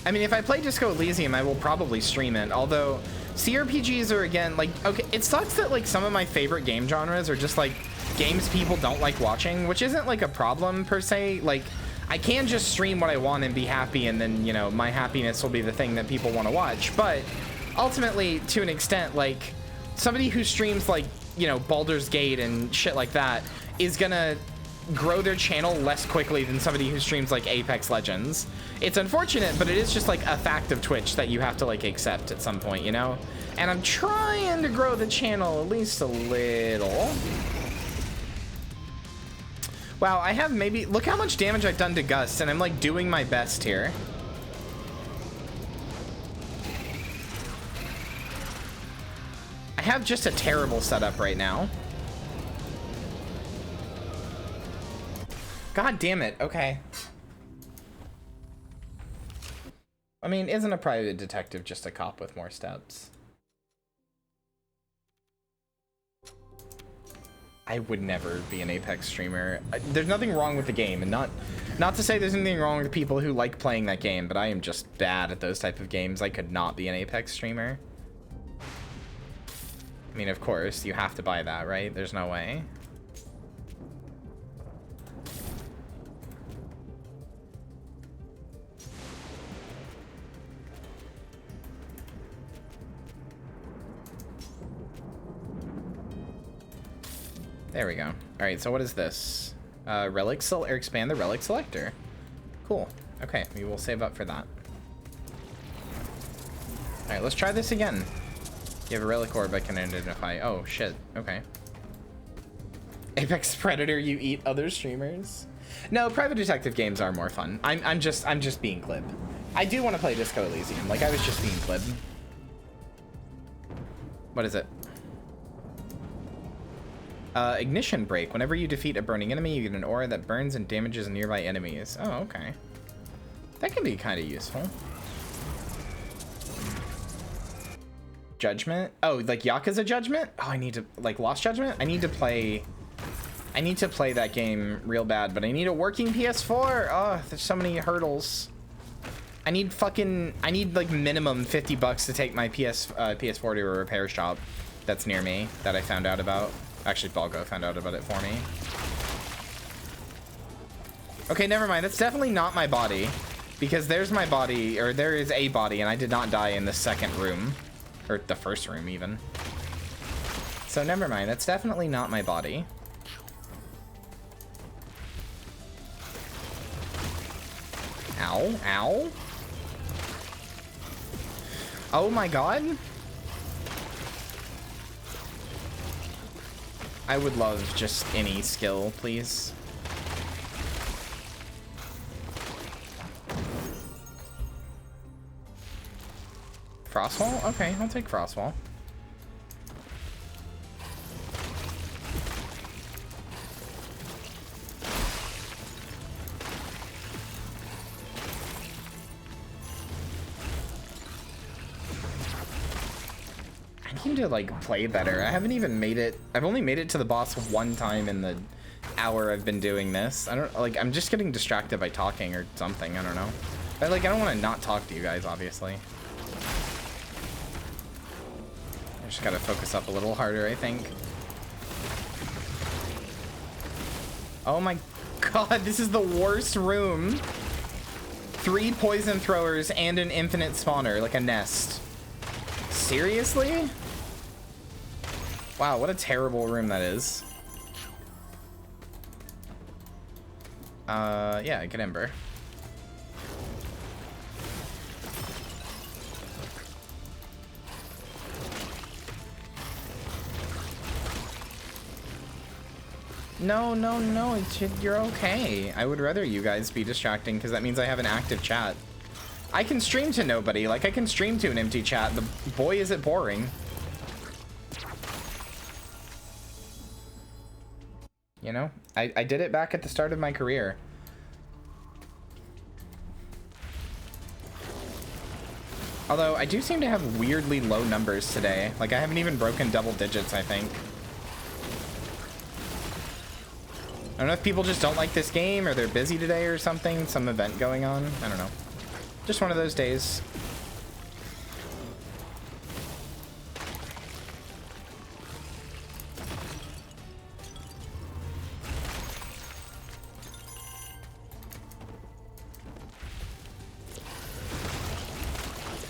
I mean, if I play Disco Elysium, I will probably stream it. Although CRPGs are, again, like, okay, it sucks that like some of my favorite game genres are just like games people don't like watching, which isn't like a problem per se. Like, I can just stream what I want and be happy, and then, you know, my happiness will be the thing that people want to watch. But ultimately, to an extent, like, somebody who streams like, you know, Baldur's Gate and shit like that is gonna grow their channel less quickly than somebody who streams like Apex Legends. It's unfortunate, but it is just like a fact of Twitch that you have to like accept at some point, you know? And I'm trying to grow the channel at least a little. Wow, I have maybe, look how much damage I've done to Gus, and I'm like doing my best here. I have just a terrible setup right now. God damn it, okay. I mean, isn't a private detective just a cop with more steps? I would never be an Apex streamer. There's nothing wrong with the game, and not to say there's anything wrong with the people who like playing that game, but I am just bad at those type of games. I could not be an Apex streamer. I mean, of course, you have to buy that, right? There's no way. There we go. All right, so what is this? Relic or expand the relic selector. Cool. Okay, we will save up for that. All right, let's try this again. You have a relic orb I can identify. Oh shit. Okay. Apex Predator, you eat other streamers? No, private detective games are more fun. I'm just being glib. I do want to play Disco Elysium. Like, I was just being glib. What is it? Ignition break. Whenever you defeat a burning enemy, you get an aura that burns and damages nearby enemies. Oh, okay. That can be kind of useful. Judgment? Oh, like Yakuza Judgment? Oh, I need to, like, Lost Judgment? I need to play that game real bad, but I need a working PS4. Oh, there's so many hurdles. I need like minimum 50 bucks to take my PS4 to a repair shop that's near me that I found out about. Actually, Balgo found out about it for me. Okay, never mind. That's definitely not my body, because there's my body, or there is a body, and I did not die in the second room, or the first room even. So never mind. That's definitely not my body. Ow, ow. Oh my god. I would love just any skill, please. Frostwall? Okay, I'll take Frostwall. I need to like play better. I haven't even made it. I've only made it to the boss one time in the hour I've been doing this. I don't like, I'm just getting distracted by talking or something. I don't know. But like, I don't want to not talk to you guys, obviously. I just gotta focus up a little harder, I think. Oh my god, this is the worst room. 3 poison throwers and an infinite spawner, like a nest. Seriously? Wow, what a terrible room that is. Yeah, get Ember. No, no, no, you're okay. I would rather you guys be distracting because that means I have an active chat. I can stream to nobody. Like, I can stream to an empty chat. The boy, is it boring. You know? I did it back at the start of my career. Although, I do seem to have weirdly low numbers today. Like, I haven't even broken double digits, I think. I don't know if people just don't like this game, or they're busy today or something. Some event going on. I don't know. Just one of those days.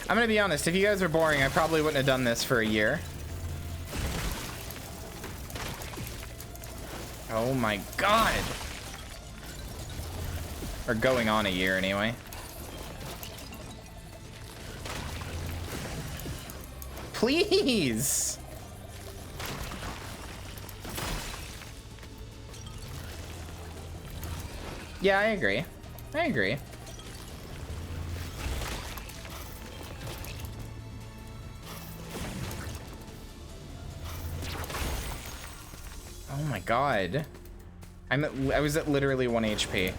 I'm gonna be honest, if you guys are boring, I probably wouldn't have done this for a year. Oh my god. Or going on a year, anyway. Please! Yeah, I agree. I agree. Oh my god. I was at literally 1 HP.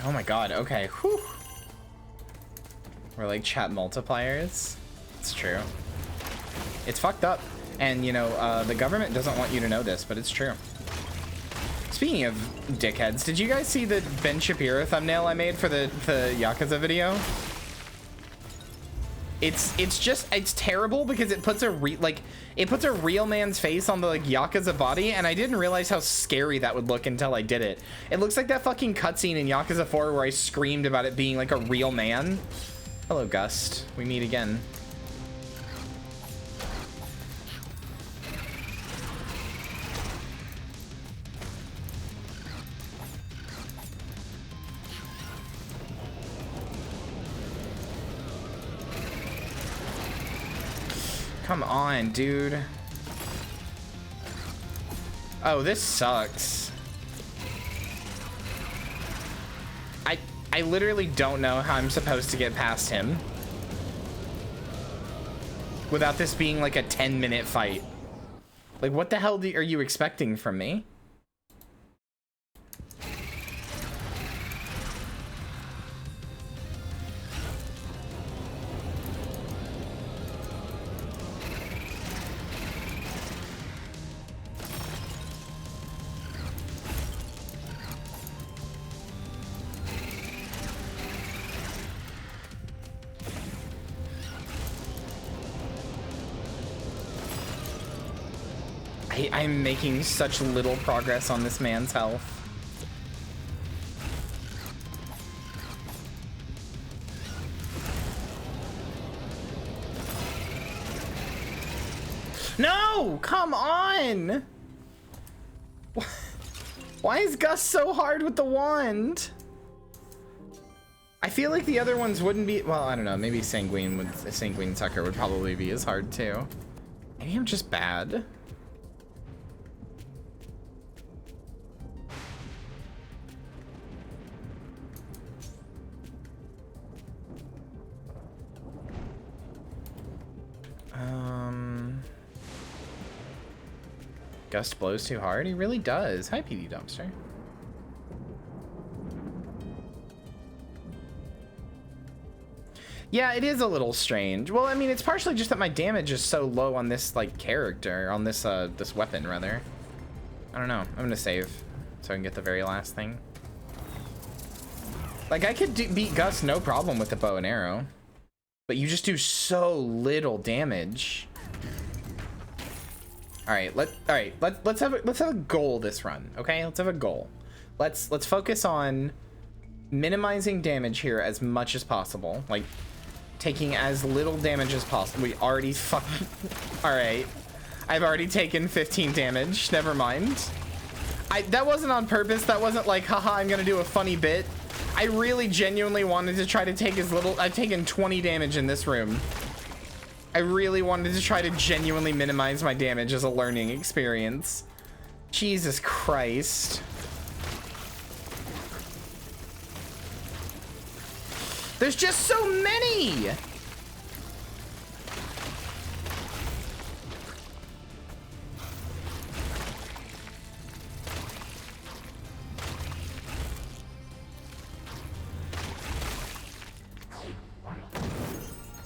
Oh my god, okay. Whew. We're like chat multipliers. It's true. It's fucked up. And, you know, the government doesn't want you to know this, but it's true. Speaking of dickheads, did you guys see the Ben Shapiro thumbnail I made for the Yakuza video? It's terrible because it puts a real man's face on the like Yakuza body, and I didn't realize how scary that would look until I did it. It looks like that fucking cutscene in Yakuza 4 where I screamed about it being like a real man. Hello, Gust. We meet again. Come on, dude. Oh, this sucks. I literally don't know how I'm supposed to get past him without this being like a 10-minute fight. Like, what the hell are you expecting from me? I'm making such little progress on this man's health. No! Come on! Why is Gus so hard with the wand? I feel like the other ones wouldn't be... Well, I don't know. Maybe Sanguine Sucker would probably be as hard too. Maybe I'm just bad. Gust blows too hard? He really does. Hi, PD Dumpster. Yeah, it is a little strange. Well, I mean, it's partially just that my damage is so low on this, like, character. On this, this weapon, rather. I don't know. I'm gonna save so I can get the very last thing. Like, I could beat Gus no problem with the bow and arrow. But you just do so little damage. All right, let's have a goal this run, okay? Let's have a goal. Let's focus on minimizing damage here as much as possible, like taking as little damage as possible. We already fucking... All right, I've already taken 15 damage. Never mind. That wasn't on purpose. That wasn't like, haha, I'm gonna do a funny bit. I really genuinely wanted to try to take as little... I've taken 20 damage in this room. I really wanted to try to genuinely minimize my damage as a learning experience. Jesus Christ. There's just so many!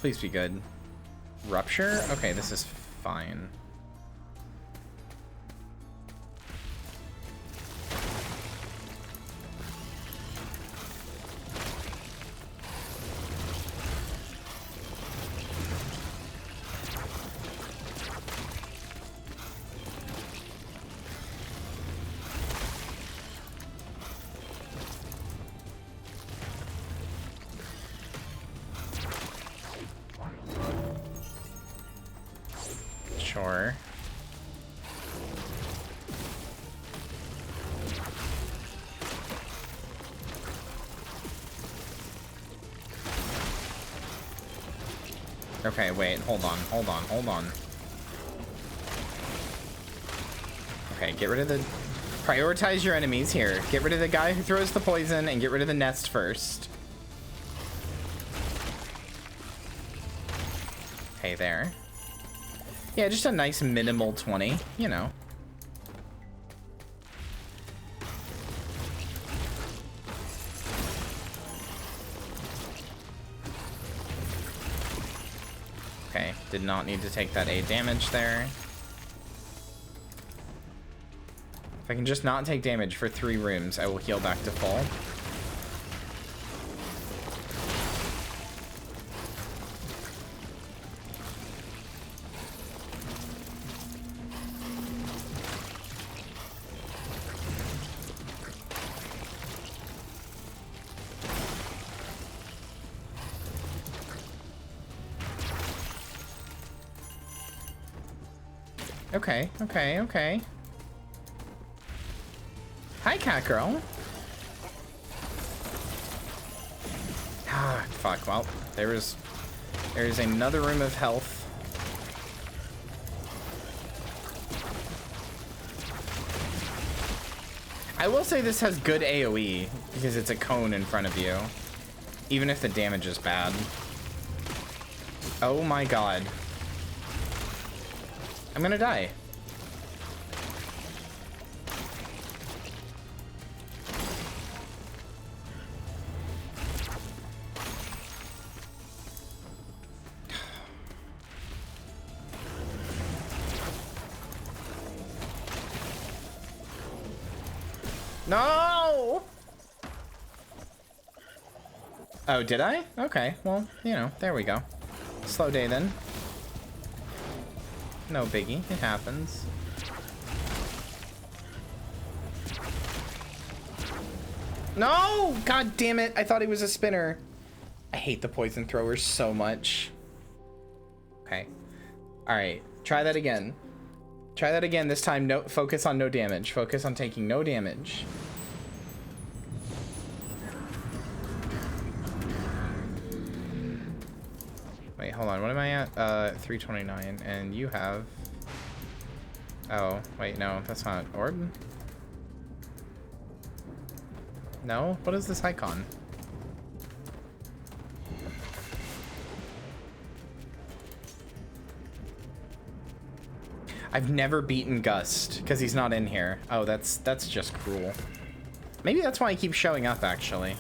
Please be good. Rupture? Okay, this is fine. Sure. Okay, wait, hold on. Okay, get rid of the... Prioritize your enemies here. Get rid of the guy who throws the poison and get rid of the nest first. Okay, there. Yeah, just a nice minimal 20, you know. Okay, did not need to take that 8 damage there. If I can just not take damage for 3 rooms, I will heal back to full. Okay. Hi, cat girl. Ah, fuck. Well, there's another room of health. I will say this has good AoE because it's a cone in front of you, even if the damage is bad. Oh my god. I'm gonna die. No! Oh, did I? Okay, well, you know, there we go. Slow day then. No biggie, it happens. No! God damn it, I thought he was a spinner. I hate the poison throwers so much. Okay. Alright, try that again. Try that again, this time no focus on no damage. Focus on taking no damage. Wait, hold on, what am I at? 329, and you have... Oh, wait, no, that's not orb? No? What is this icon? I've never beaten Gust, because he's not in here. Oh, that's just cruel. Maybe that's why he keeps showing up, actually.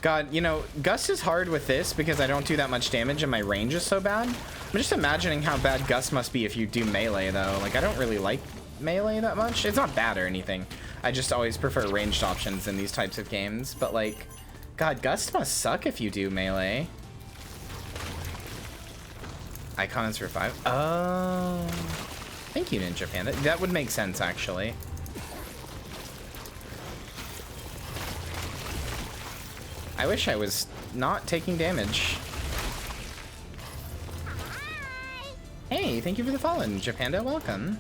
God, you know, Gust is hard with this because I don't do that much damage and my range is so bad. I'm just imagining how bad Gust must be if you do melee, though. Like, I don't really like melee that much. It's not bad or anything. I just always prefer ranged options in these types of games. But, like, God, Gust must suck if you do melee. Icon is revive. Oh. Thank you, Ninja Panda. That would make sense, actually. I wish I was not taking damage. Hey, thank you for the follow, Ninja Panda. Welcome.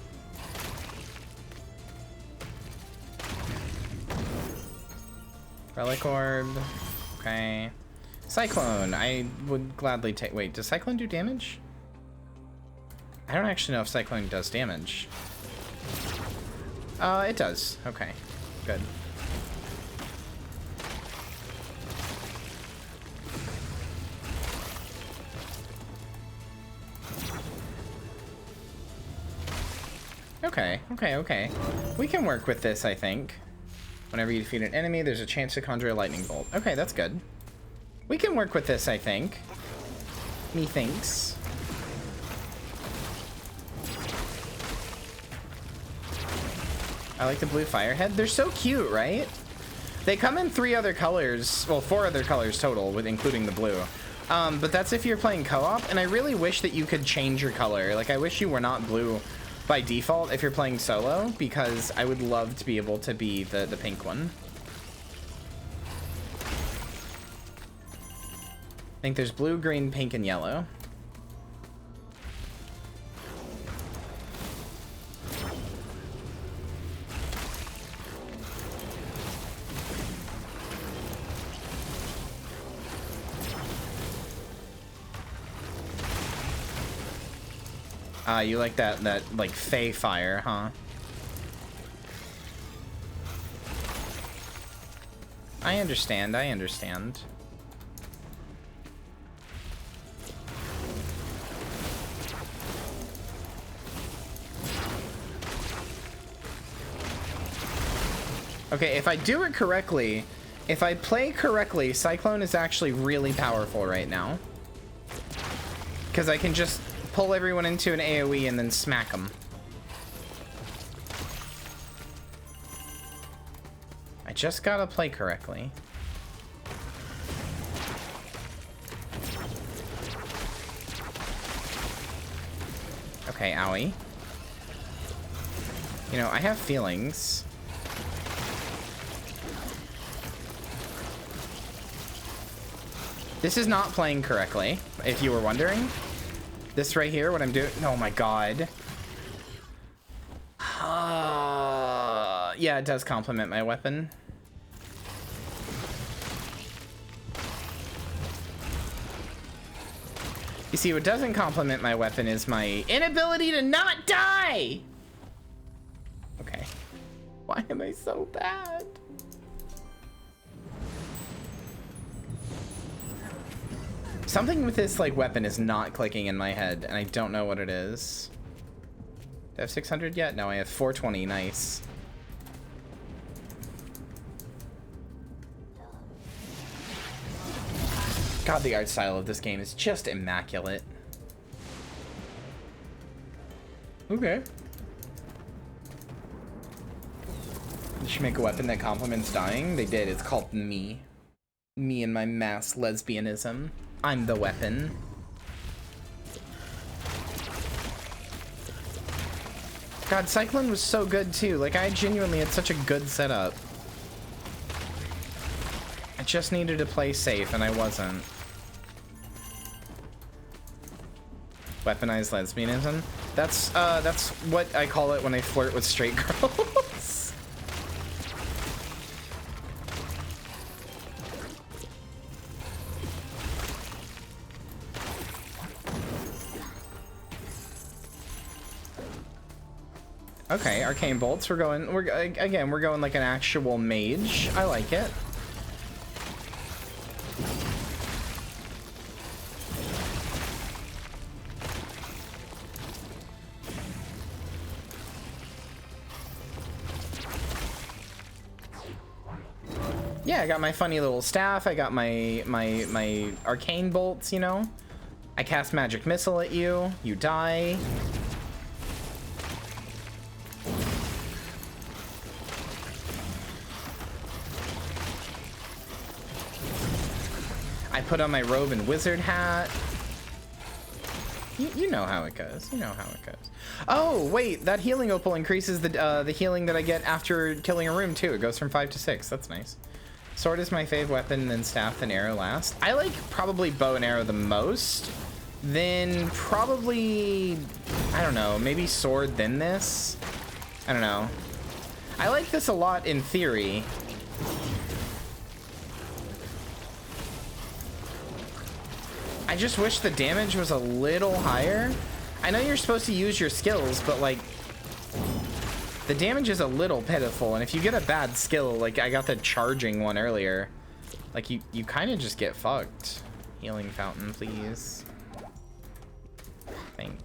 Relic Orb. Okay. Cyclone. I would gladly take... Wait, does Cyclone do damage? I don't actually know if Cyclone does damage. It does. Okay. Good. Okay. We can work with this, I think. Whenever you defeat an enemy, there's a chance to conjure a lightning bolt. Okay, that's good. We can work with this, I think. Methinks. I like the blue firehead. They're so cute, right? They come in 3 other colors. Well, 4 other colors total, with including the blue. But that's if you're playing co-op, and I really wish that you could change your color. Like, I wish you were not blue by default if you're playing solo, because I would love to be able to be the pink one. think there's blue, green, pink, and yellow. You like that like fey fire, huh? I understand, I understand. Okay, if I do it correctly, if I play correctly, Cyclone is actually really powerful right now. Because I can just pull everyone into an AoE and then smack them. I just gotta play correctly. Okay, owie. You know, I have feelings. This is not playing correctly, if you were wondering. This right here, what I'm doing. Oh my god. Yeah, it does complement my weapon. You see, what doesn't complement my weapon is my inability to not die. Okay. Why am I so bad? Something with this like weapon is not clicking in my head, and I don't know what it is. Do I have 600 yet? No, I have 420. Nice. God, the art style of this game is just immaculate. Okay. You should make a weapon that complements dying. They did. It's called me. Me and my mass lesbianism. I'm the weapon. God, Cyclone was so good too. Like, I genuinely had such a good setup. I just needed to play safe, and I wasn't. Weaponized lesbianism. That's what I call it when I flirt with straight girls. Okay, arcane bolts. We're going like an actual mage. I like it. Yeah, I got my funny little staff. I got my arcane bolts, you know. I cast magic missile at you. You die. I put on my robe and wizard hat. You know how it goes. You know how it goes. Oh, wait, that healing opal increases the healing that I get after killing a room too. It goes from 5 to 6. That's nice. Sword is my fave weapon, then staff, then arrow last. I like probably bow and arrow the most. Then probably, I don't know, maybe sword, then this. I don't know. I like this a lot in theory. I just wish the damage was a little higher. I know you're supposed to use your skills, but like the damage is a little pitiful, and if you get a bad skill, like I got the charging one earlier, like you kind of just get fucked. Healing fountain, please. I think.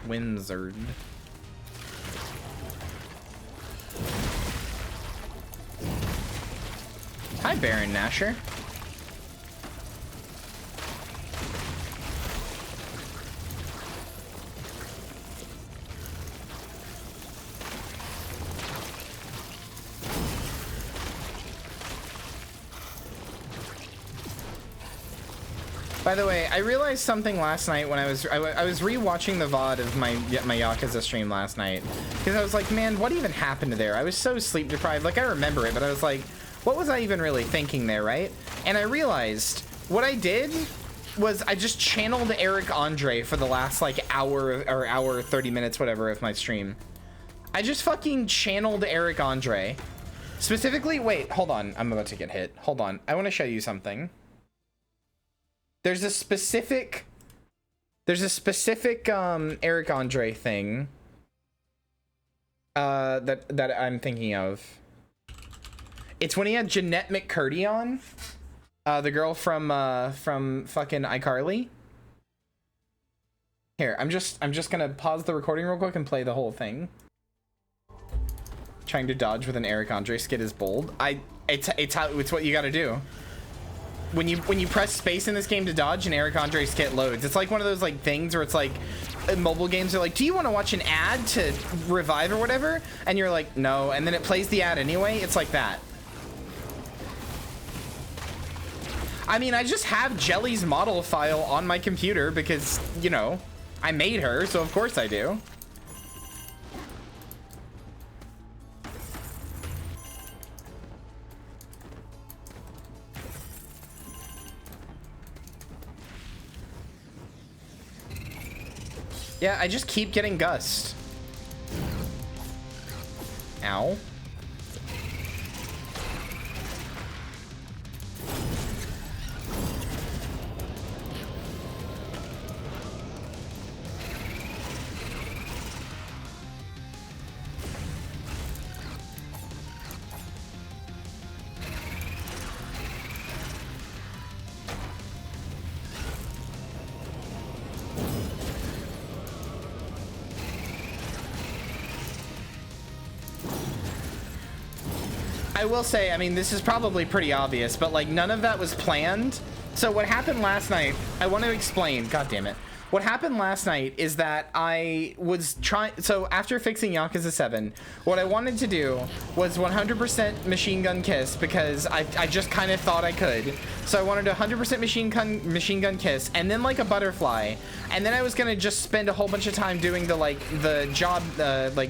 Wizard. Hi, Baron Nasher. By the way, I realized something last night when I was rewatching the VOD of my Yakuza stream last night, because I was like, man, what even happened there? I was so sleep deprived. Like, I remember it, but I was like, what was I even really thinking there, right? And I realized what I did was I just channeled Eric Andre for the last like hour 30 minutes, whatever, of my stream. I just fucking channeled Eric Andre. Specifically, wait, hold on. I'm about to get hit. Hold on. I want to show you something. There's a specific Eric Andre thing that I'm thinking of. It's when he had Jeanette McCurdy on, the girl from fucking iCarly. Here, I'm just gonna pause the recording real quick and play the whole thing. Trying to dodge with an Eric Andre skit is bold. It's what you gotta do. When you press space in this game to dodge, an Eric Andre skit loads. It's like one of those like things where it's like mobile games are like, do you want to watch an ad to revive or whatever? And you're like, no, and then it plays the ad anyway. It's like that. I mean, I just have Jelly's model file on my computer because, you know, I made her, so of course I do. Yeah, I just keep getting gust. Ow. I will say, I mean, this is probably pretty obvious, but like none of that was planned. So what happened last night, I want to explain, god damn it. What happened last night is that I was trying, so after fixing Yakuza 7, what I wanted to do was 100% machine gun kiss because I just kind of thought I could. So I wanted 100% machine gun kiss and then like a butterfly. And then I was going to just spend a whole bunch of time doing the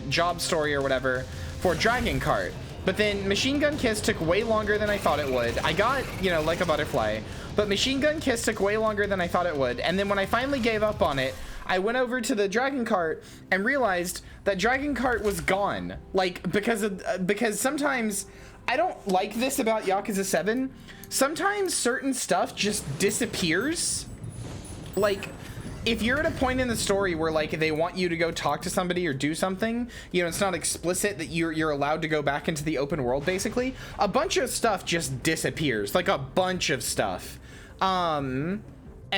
job story or whatever for Dragon Cart. But then Machine Gun Kiss took way longer than I thought it would. I got, you know, like a butterfly. But Machine Gun Kiss took way longer than I thought it would. And then when I finally gave up on it, I went over to the Dragon Cart and realized that Dragon Cart was gone. Like, because sometimes, I don't like this about Yakuza 7. Sometimes certain stuff just disappears. Like, if you're at a point in the story where like they want you to go talk to somebody or do something, you know, it's not explicit that you're allowed to go back into the open world, basically, a bunch of stuff just disappears, like a bunch of stuff. And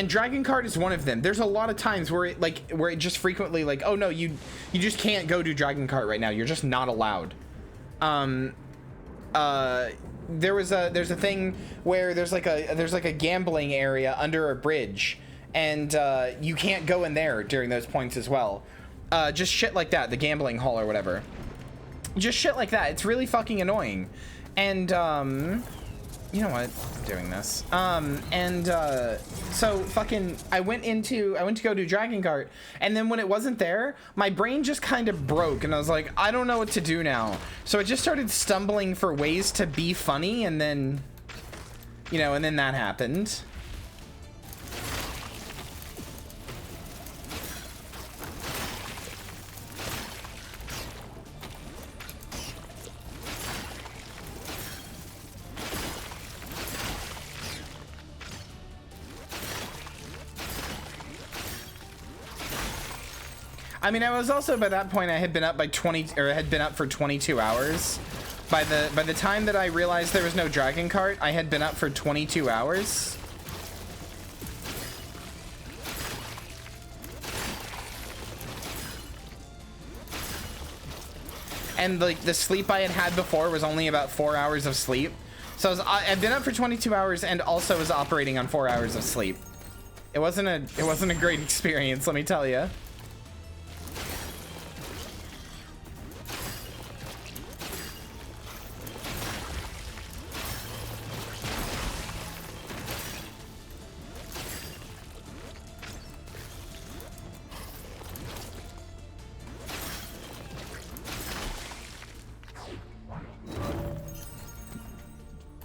Dragon Cart is one of them. There's a lot of times where it just frequently like, oh no, you just can't go to Dragon Cart right now. You're just not allowed. There's a thing where there's like a gambling area under a bridge. And you can't go in there during those points as well. Just shit like that, the gambling hall or whatever. Just shit like that. It's really fucking annoying. And you know what? I'm doing this. So fucking I went to go do Dragon Cart, and then when it wasn't there, my brain just kind of broke, and I was like, I don't know what to do now. So I just started stumbling for ways to be funny, and then, you know, and then that happened. I mean, I was also, by that point, I had been up by 20, or had been up for 22 hours. By the time that I realized there was no Dragon Cart, I had been up for 22 hours. And like the sleep I had before was only about 4 hours of sleep. So I've been up for 22 hours and also was operating on 4 hours of sleep. It wasn't a great experience, let me tell you.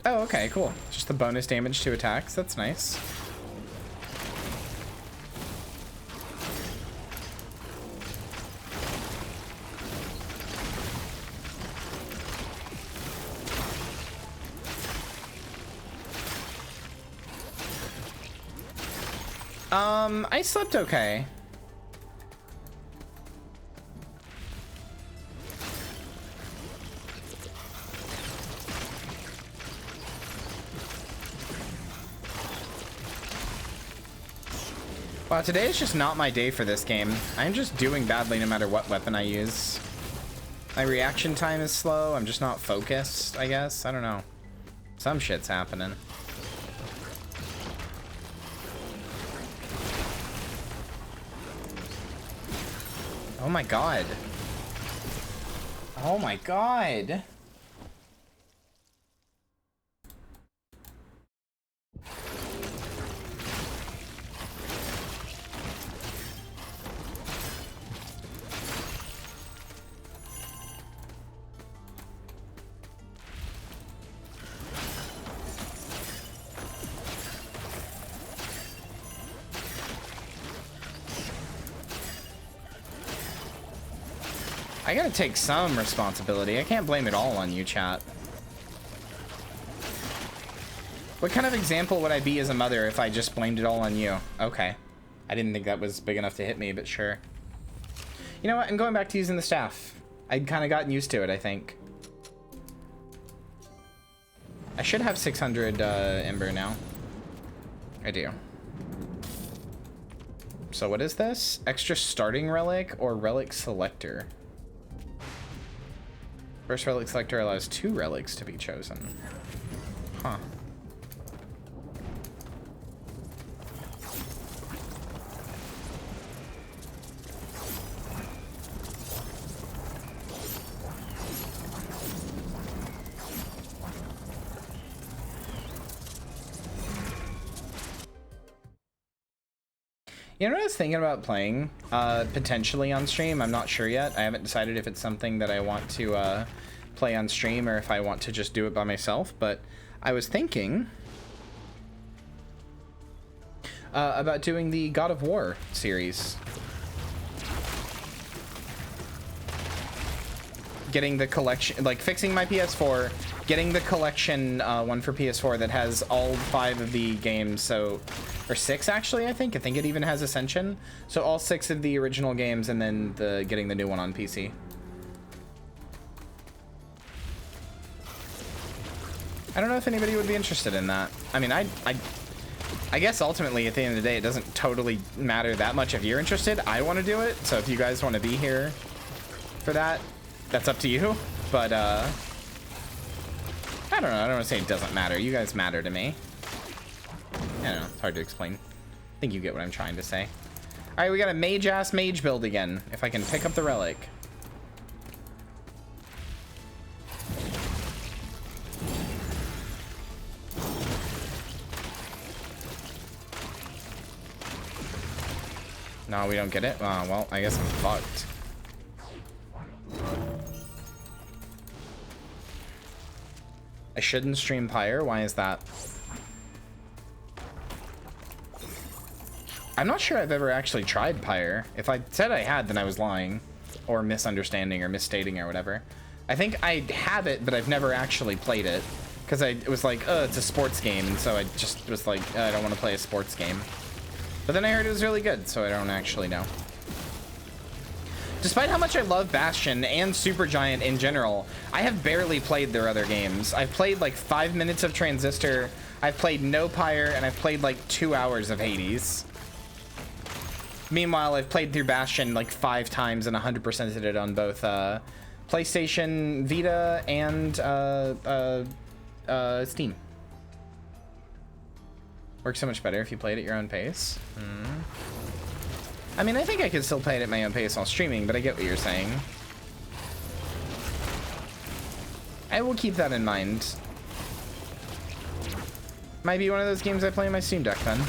Oh, okay, cool. Just the bonus damage to attacks. That's nice. I slept okay. Wow, today is just not my day for this game. I'm just doing badly no matter what weapon I use. My reaction time is slow. I'm just not focused, I guess. I don't know. Some shit's happening. Oh my god. Oh my god. I gotta take some responsibility. I can't blame it all on you, chat. What kind of example would I be as a mother if I just blamed it all on you? Okay. I didn't think that was big enough to hit me, but sure. You know what? I'm going back to using the staff. I'd kind of gotten used to it, I think. I should have 600 Ember now. I do. So what is this? Extra starting relic or relic selector? First relic selector allows 2 relics to be chosen. Huh. You know what I was thinking about playing? Potentially on stream. I'm not sure yet. I haven't decided if it's something that I want to play on stream or if I want to just do it by myself, but I was thinking about doing the God of War series. Getting the collection, like fixing my PS4, getting the collection one for PS4 that has all 5 of the games, so, or 6 actually, I think it even has Ascension. So all 6 of the original games and then getting the new one on PC. I don't know if anybody would be interested in that. I mean, I guess ultimately at the end of the day, it doesn't totally matter that much if you're interested. I want to do it, so if you guys want to be here for that, that's up to you. But I don't know. I don't want to say it doesn't matter. You guys matter to me. I don't know. It's hard to explain. I think you get what I'm trying to say. All right, we got a mage-ass mage build again. If I can pick up the relic. No, we don't get it? Oh, well, I guess I'm fucked. I shouldn't stream Pyre. Why is that? I'm not sure I've ever actually tried Pyre. If I said I had, then I was lying. Or misunderstanding or misstating or whatever. I think I have it, but I've never actually played it. Because it was like, it's a sports game. And so I just was like, I don't want to play a sports game. But then I heard it was really good, so I don't actually know. Despite how much I love Bastion and Supergiant in general, I have barely played their other games. I've played like 5 minutes of Transistor, I've played no Pyre, and I've played like 2 hours of Hades. Meanwhile, I've played through Bastion like 5 times and 100%ed it on both PlayStation, Vita, and Steam. Works so much better if you play it at your own pace. I mean, I think I could still play it at my own pace while streaming, but I get what you're saying. I will keep that in mind. Might be one of those games I play in my Steam Deck then.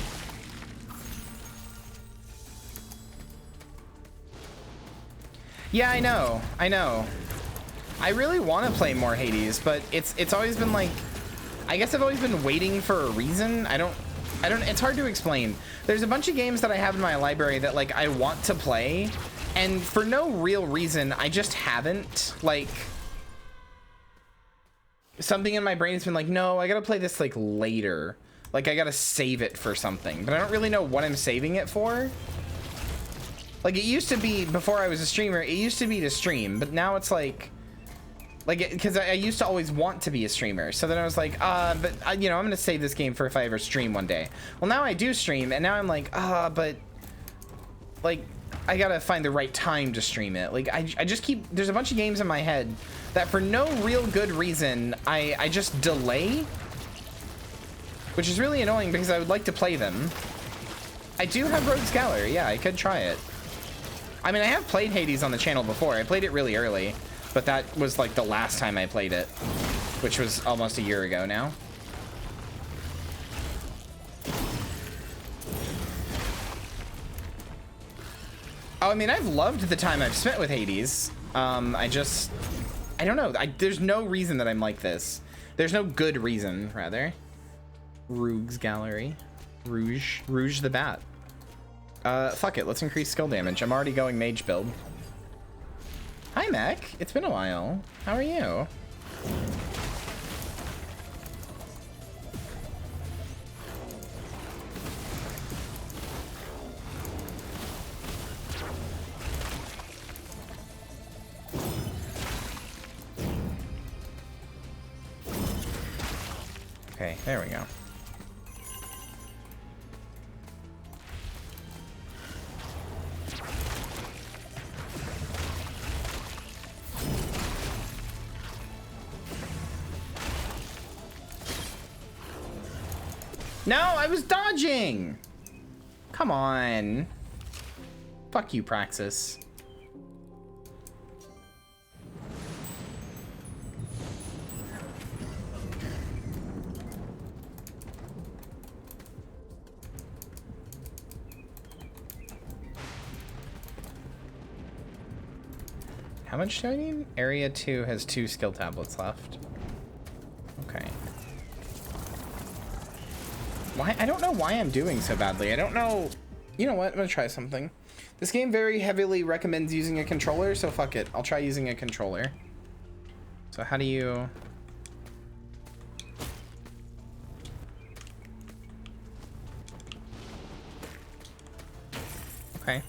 Yeah, I know. I really want to play more Hades, but it's always been like, I guess I've always been waiting for a reason. I don't, it's hard to explain. There's a bunch of games that I have in my library that like I want to play, and for no real reason, I just haven't. Like, something in my brain has been like, no, I gotta play this like later. Like I gotta save it for something, but I don't really know what I'm saving it for. Like it used to be, before I was a streamer, it used to be to stream, but now it's like because I used to always want to be a streamer. So then I was like, but you know, I'm gonna save this game for if I ever stream one day. Well, now I do stream, and now I'm like, but like I gotta find the right time to stream it. Like I just keep, there's a bunch of games in my head that for no real good reason I just delay, which is really annoying because I would like to play them. I do have Rogue's Gallery. Yeah, I could try it. I mean, I have played Hades on the channel before. I played it really early, but that was like the last time I played it, which was almost a year ago now. Oh, I mean, I've loved the time I've spent with Hades. I don't know. There's no reason that I'm like this. There's no good reason, rather. Rogue's Gallery. Rouge the Bat. Fuck it. Let's increase skill damage. I'm already going mage build. Hi, Mac. It's been a while. How are you? Okay, there we go. No, I was dodging. Come on. Fuck you, Praxis. How much do I need? Area 2 has 2 skill tablets left. Okay. Why? I don't know why I'm doing so badly. I don't know. You know what? I'm gonna try something. This game very heavily recommends using a controller, so fuck it. I'll try using a controller. So how do you... Okay.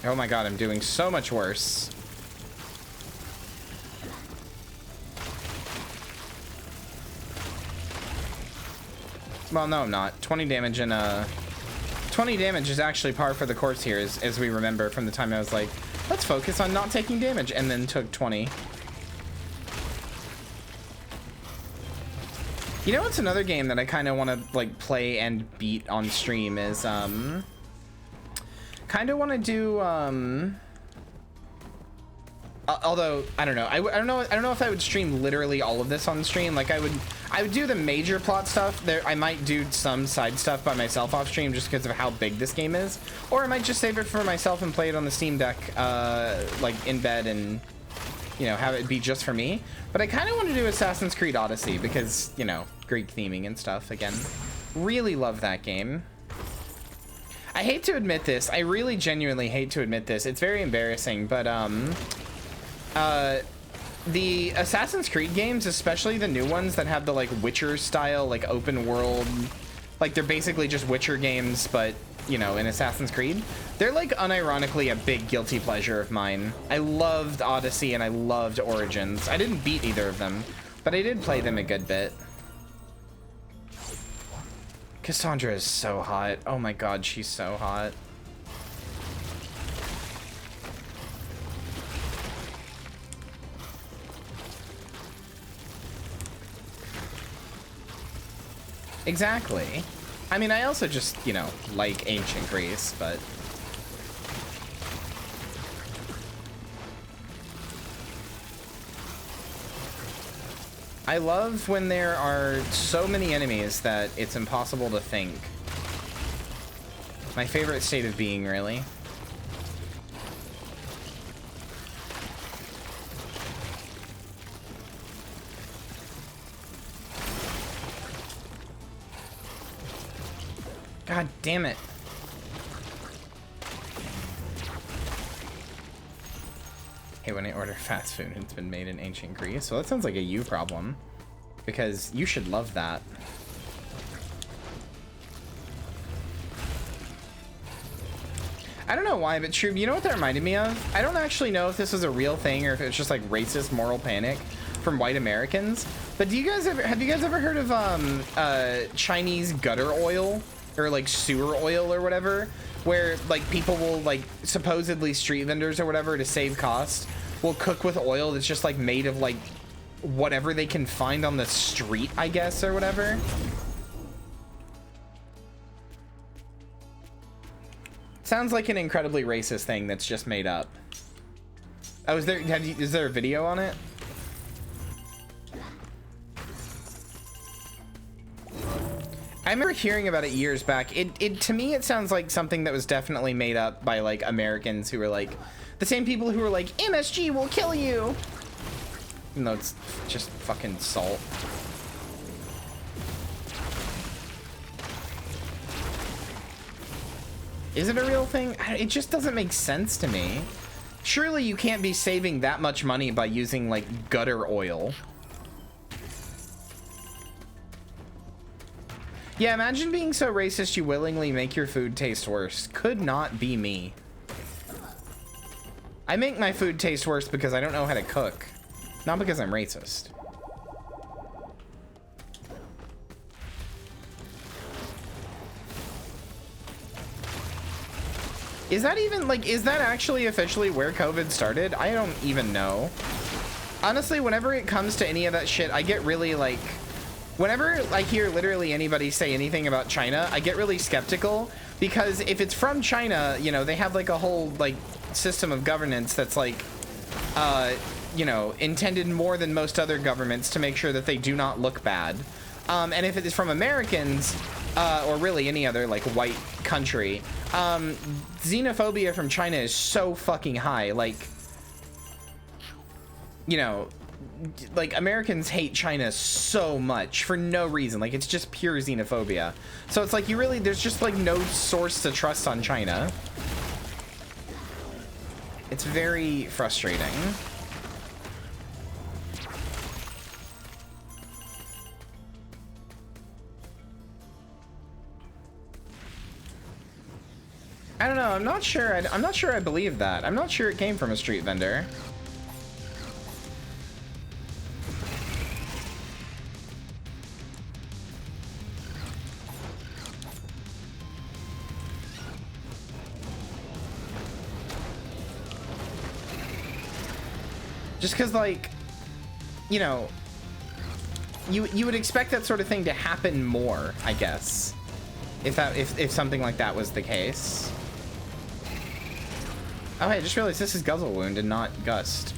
Oh my god, I'm doing so much worse. Well, no, I'm not. 20 damage and 20 damage is actually par for the course here, as we remember from the time I was like, let's focus on not taking damage, and then took 20. You know what's another game that I kind of want to like play and beat on stream is kind of want to do although I don't know, I don't know if I would stream literally all of this on stream. Like I would do the major plot stuff there. I might do some side stuff by myself off stream just because of how big this game is, or I might just save it for myself and play it on the Steam Deck like in bed and, you know, have it be just for me. But I kind of want to do Assassin's Creed Odyssey because, you know, Greek theming and stuff again. Really love that game. I hate to admit this. I really genuinely hate to admit this. It's very embarrassing, but the Assassin's Creed games, especially the new ones that have the like Witcher style, like open world, like they're basically just Witcher games, but you know, in Assassin's Creed, they're like unironically a big guilty pleasure of mine. I loved Odyssey and I loved Origins. I didn't beat either of them, but I did play them a good bit. Cassandra is so hot. Oh my god, she's so hot. Exactly. I mean, I also just, you know, like ancient Greece, but... I love when there are so many enemies that it's impossible to think. My favorite state of being, really. God damn it. Hey, when I order fast food, it's been made in ancient Greece. So that sounds like a you problem, because you should love that. I don't know why, but True, you know what that reminded me of? I don't actually know if this was a real thing or if it's just like racist moral panic from white Americans. But do you guys ever, have you guys ever heard of Chinese gutter oil or like sewer oil or whatever? Where like people will like supposedly street vendors or whatever to save cost will cook with oil that's just like made of like whatever they can find on the street, I guess, or whatever. Sounds like an incredibly racist thing that's just made up. Oh, is there a video on it? I remember hearing about it years back. To me, it sounds like something that was definitely made up by like Americans who were like the same people who were like, MSG will kill you. Even though it's just fucking salt. Is it a real thing? It just doesn't make sense to me. Surely you can't be saving that much money by using like gutter oil. Yeah, imagine being so racist you willingly make your food taste worse. Could not be me. I make my food taste worse because I don't know how to cook, not because I'm racist. Is that even like, is that actually officially where COVID started? I don't even know. Honestly, whenever it comes to any of that shit, I get really like, whenever I hear literally anybody say anything about China, I get really skeptical, because if it's from China, you know, they have like a whole like system of governance that's like, you know, intended more than most other governments to make sure that they do not look bad. And if it is from Americans, or really any other like white country, xenophobia from China is so fucking high. Like, you know, like Americans hate China so much for no reason. Like, it's just pure xenophobia. So it's like, you really, there's just like no source to trust on China. It's very frustrating. I don't know. I'm not sure. I'm not sure I believe that. I'm not sure it came from a street vendor. Just because, like, you know, you would expect that sort of thing to happen more, I guess, if something like that was the case. Oh, hey, I just realized this is Guzzle Wound and not Gust.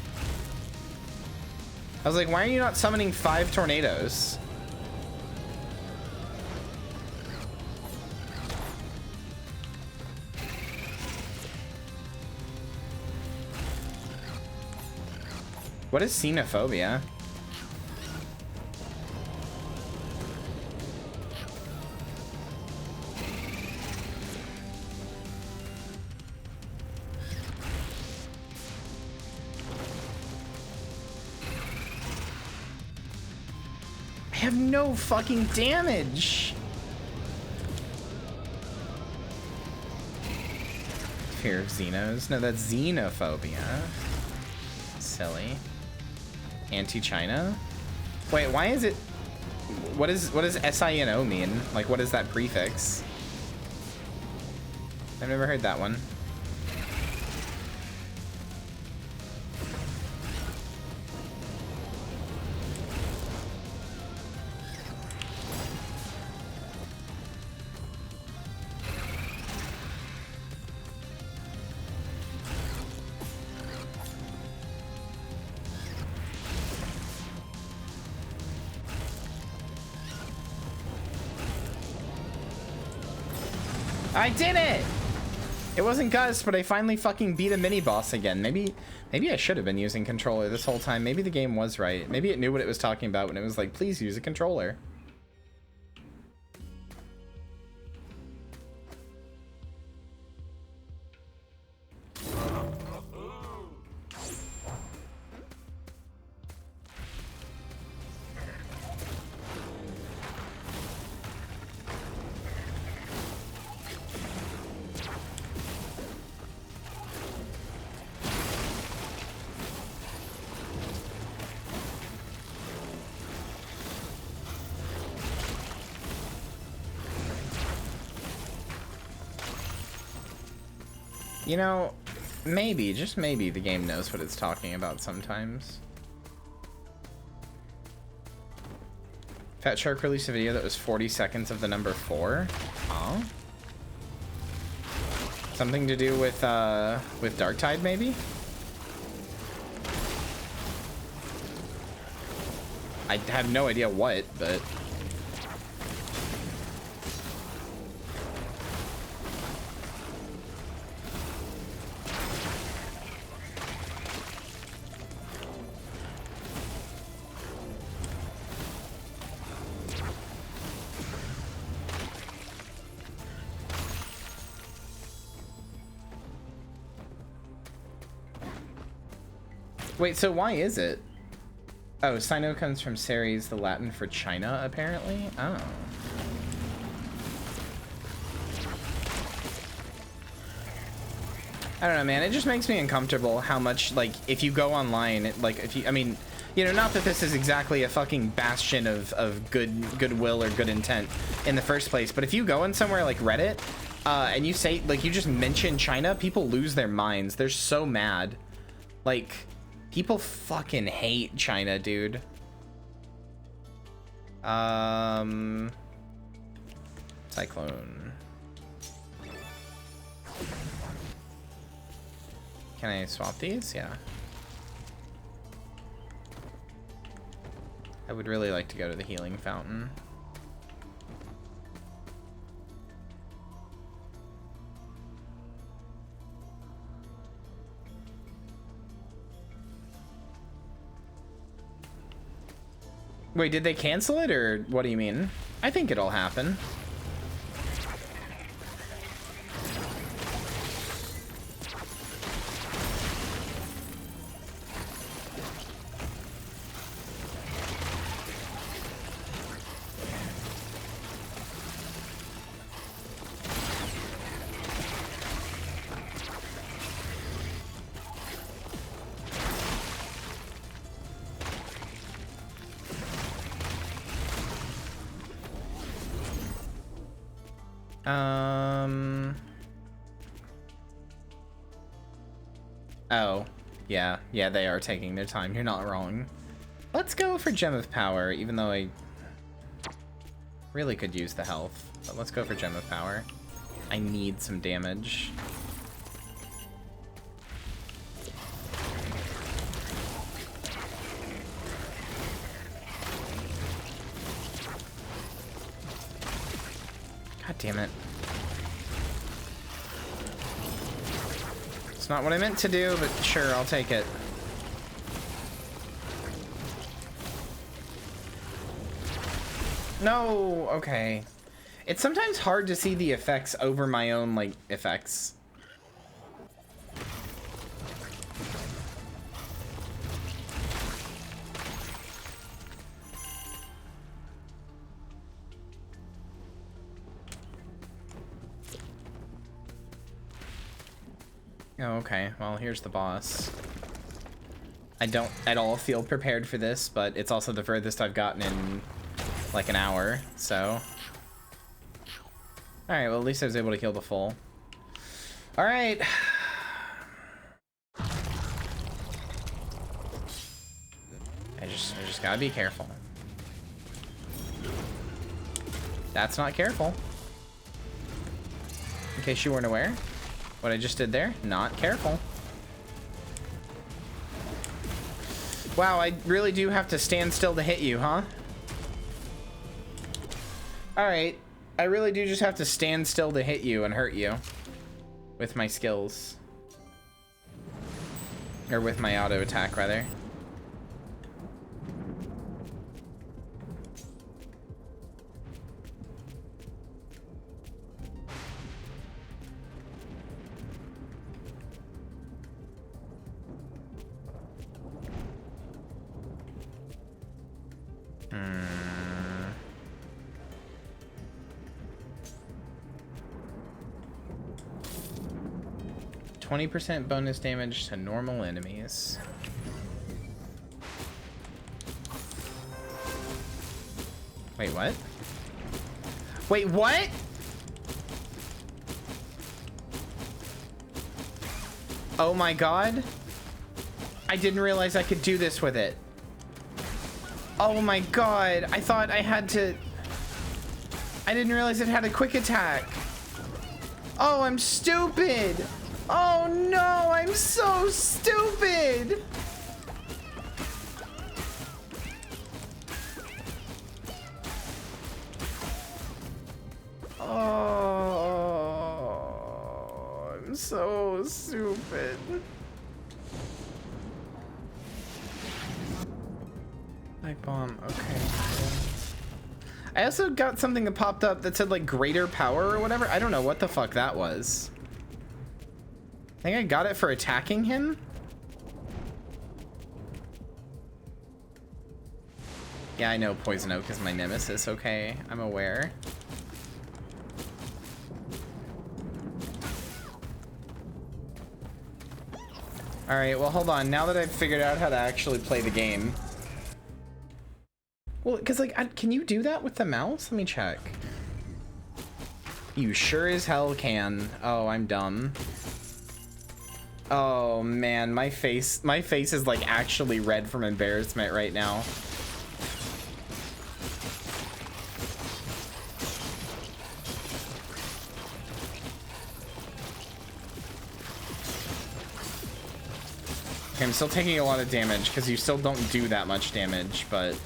I was like, why are you not summoning 5 tornadoes? What is xenophobia? I have no fucking damage. Fear of Xenos? No, that's xenophobia. Silly. Anti-China? Wait, why is it... What does SINO mean? Like, what is that prefix? I've never heard that one. I did it! It wasn't Gus, but I finally fucking beat a mini-boss again. Maybe I should have been using controller this whole time. Maybe the game was right. Maybe it knew what it was talking about when it was like, please use a controller. You know, maybe, just maybe, the game knows what it's talking about sometimes. Fat Shark released a video that was 40 seconds of the number 4. Huh? Something to do with Darktide, maybe? I have no idea what, but... Wait, so why is it? Oh, Sino comes from Ceres, the Latin for China, apparently? Oh. I don't know, man. It just makes me uncomfortable how much, like, if you go online, like, if you, I mean, you know, not that this is exactly a fucking bastion of goodwill or good intent in the first place, but if you go in somewhere like Reddit, and you say, like, you just mention China, people lose their minds. They're so mad. Like... People fucking hate China, dude. Cyclone. Can I swap these? Yeah. I would really like to go to the healing fountain. Wait, did they cancel it, or what do you mean? I think it'll happen. Oh, yeah, they are taking their time. You're not wrong. Let's go for Gem of Power, even though I really could use the health. But let's go for Gem of Power. I need some damage. God damn it. It's not what I meant to do, but sure, I'll take it. No, okay. It's sometimes hard to see the effects over my own, like, effects. Oh, okay. Well, here's the boss. I don't at all feel prepared for this, but it's also the furthest I've gotten in like an hour, so. Alright, well, at least I was able to kill the full. Alright. I just gotta be careful. That's not careful. In case you weren't aware. What I just did there, not careful. Wow, I really do have to stand still to hit you, huh? All right, I really do just have to stand still to hit you and hurt you with my skills. Or with my auto attack, rather. Hmm. 20% bonus damage to normal enemies. Wait, what? Wait, what? Oh my god. I didn't realize I could do this with it. Oh my god. I thought I had to... I didn't realize it had a quick attack. Oh, I'm stupid. Oh no, I'm so stupid. Oh, I'm so stupid. Light bomb, okay. I also got something that popped up that said like greater power or whatever. I don't know what the fuck that was. I think I got it for attacking him. Yeah, I know Poison Oak is my nemesis, okay? I'm aware. Alright, well hold on. Now that I've figured out how to actually play the game. Well, because like, can you do that with the mouse? Let me check. You sure as hell can. Oh, I'm dumb. Oh man, my face is like actually red from embarrassment right now. Okay, I'm still taking a lot of damage because you still don't do that much damage, but...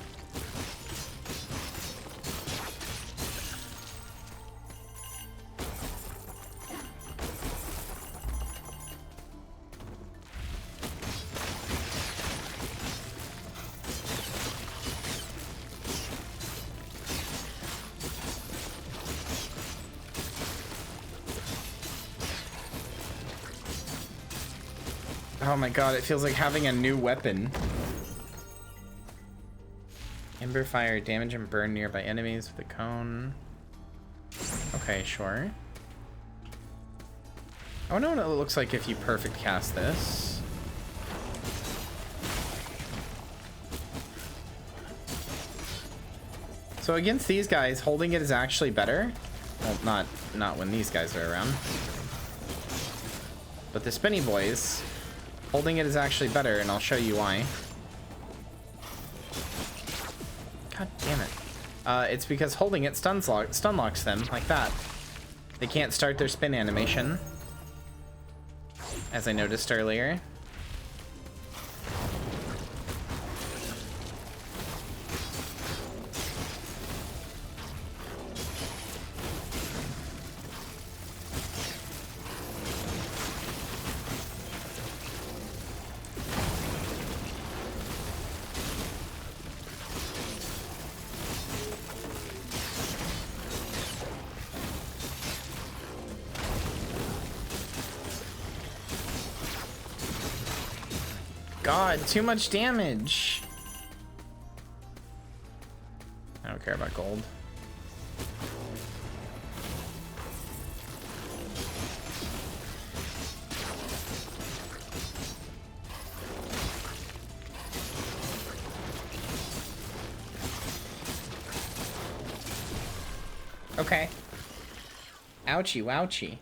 Oh my god, it feels like having a new weapon. Ember fire, damage and burn nearby enemies with a cone. Okay, sure. I wonder what it looks like if you perfect cast this. So against these guys, holding it is actually better. Well, not when these guys are around. But the spinny boys, holding it is actually better, and I'll show you why. God damn it. It's because holding it stun locks them, like that. They can't start their spin animation, as I noticed earlier. God, too much damage. I don't care about gold. Okay. Ouchie, wouchie.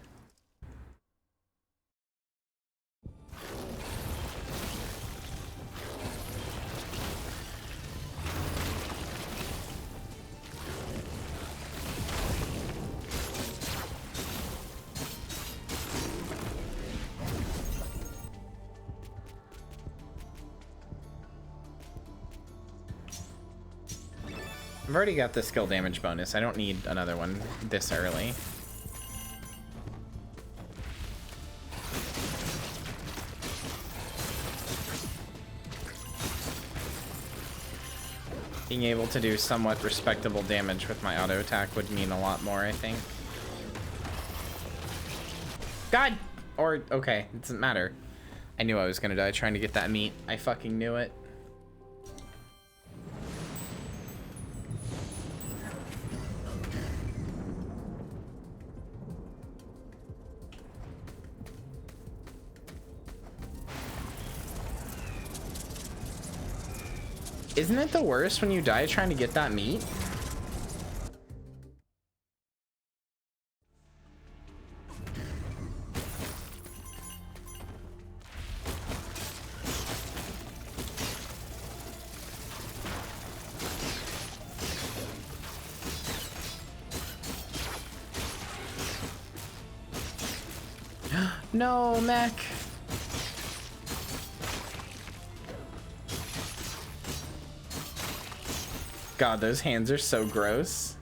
I've already got the skill damage bonus. I don't need another one this early. Being able to do somewhat respectable damage with my auto attack would mean a lot more, I think. God! Or, okay, it doesn't matter. I knew I was gonna die trying to get that meat. I fucking knew it. Isn't it the worst when you die trying to get that meat? No, mech. God, those hands are so gross.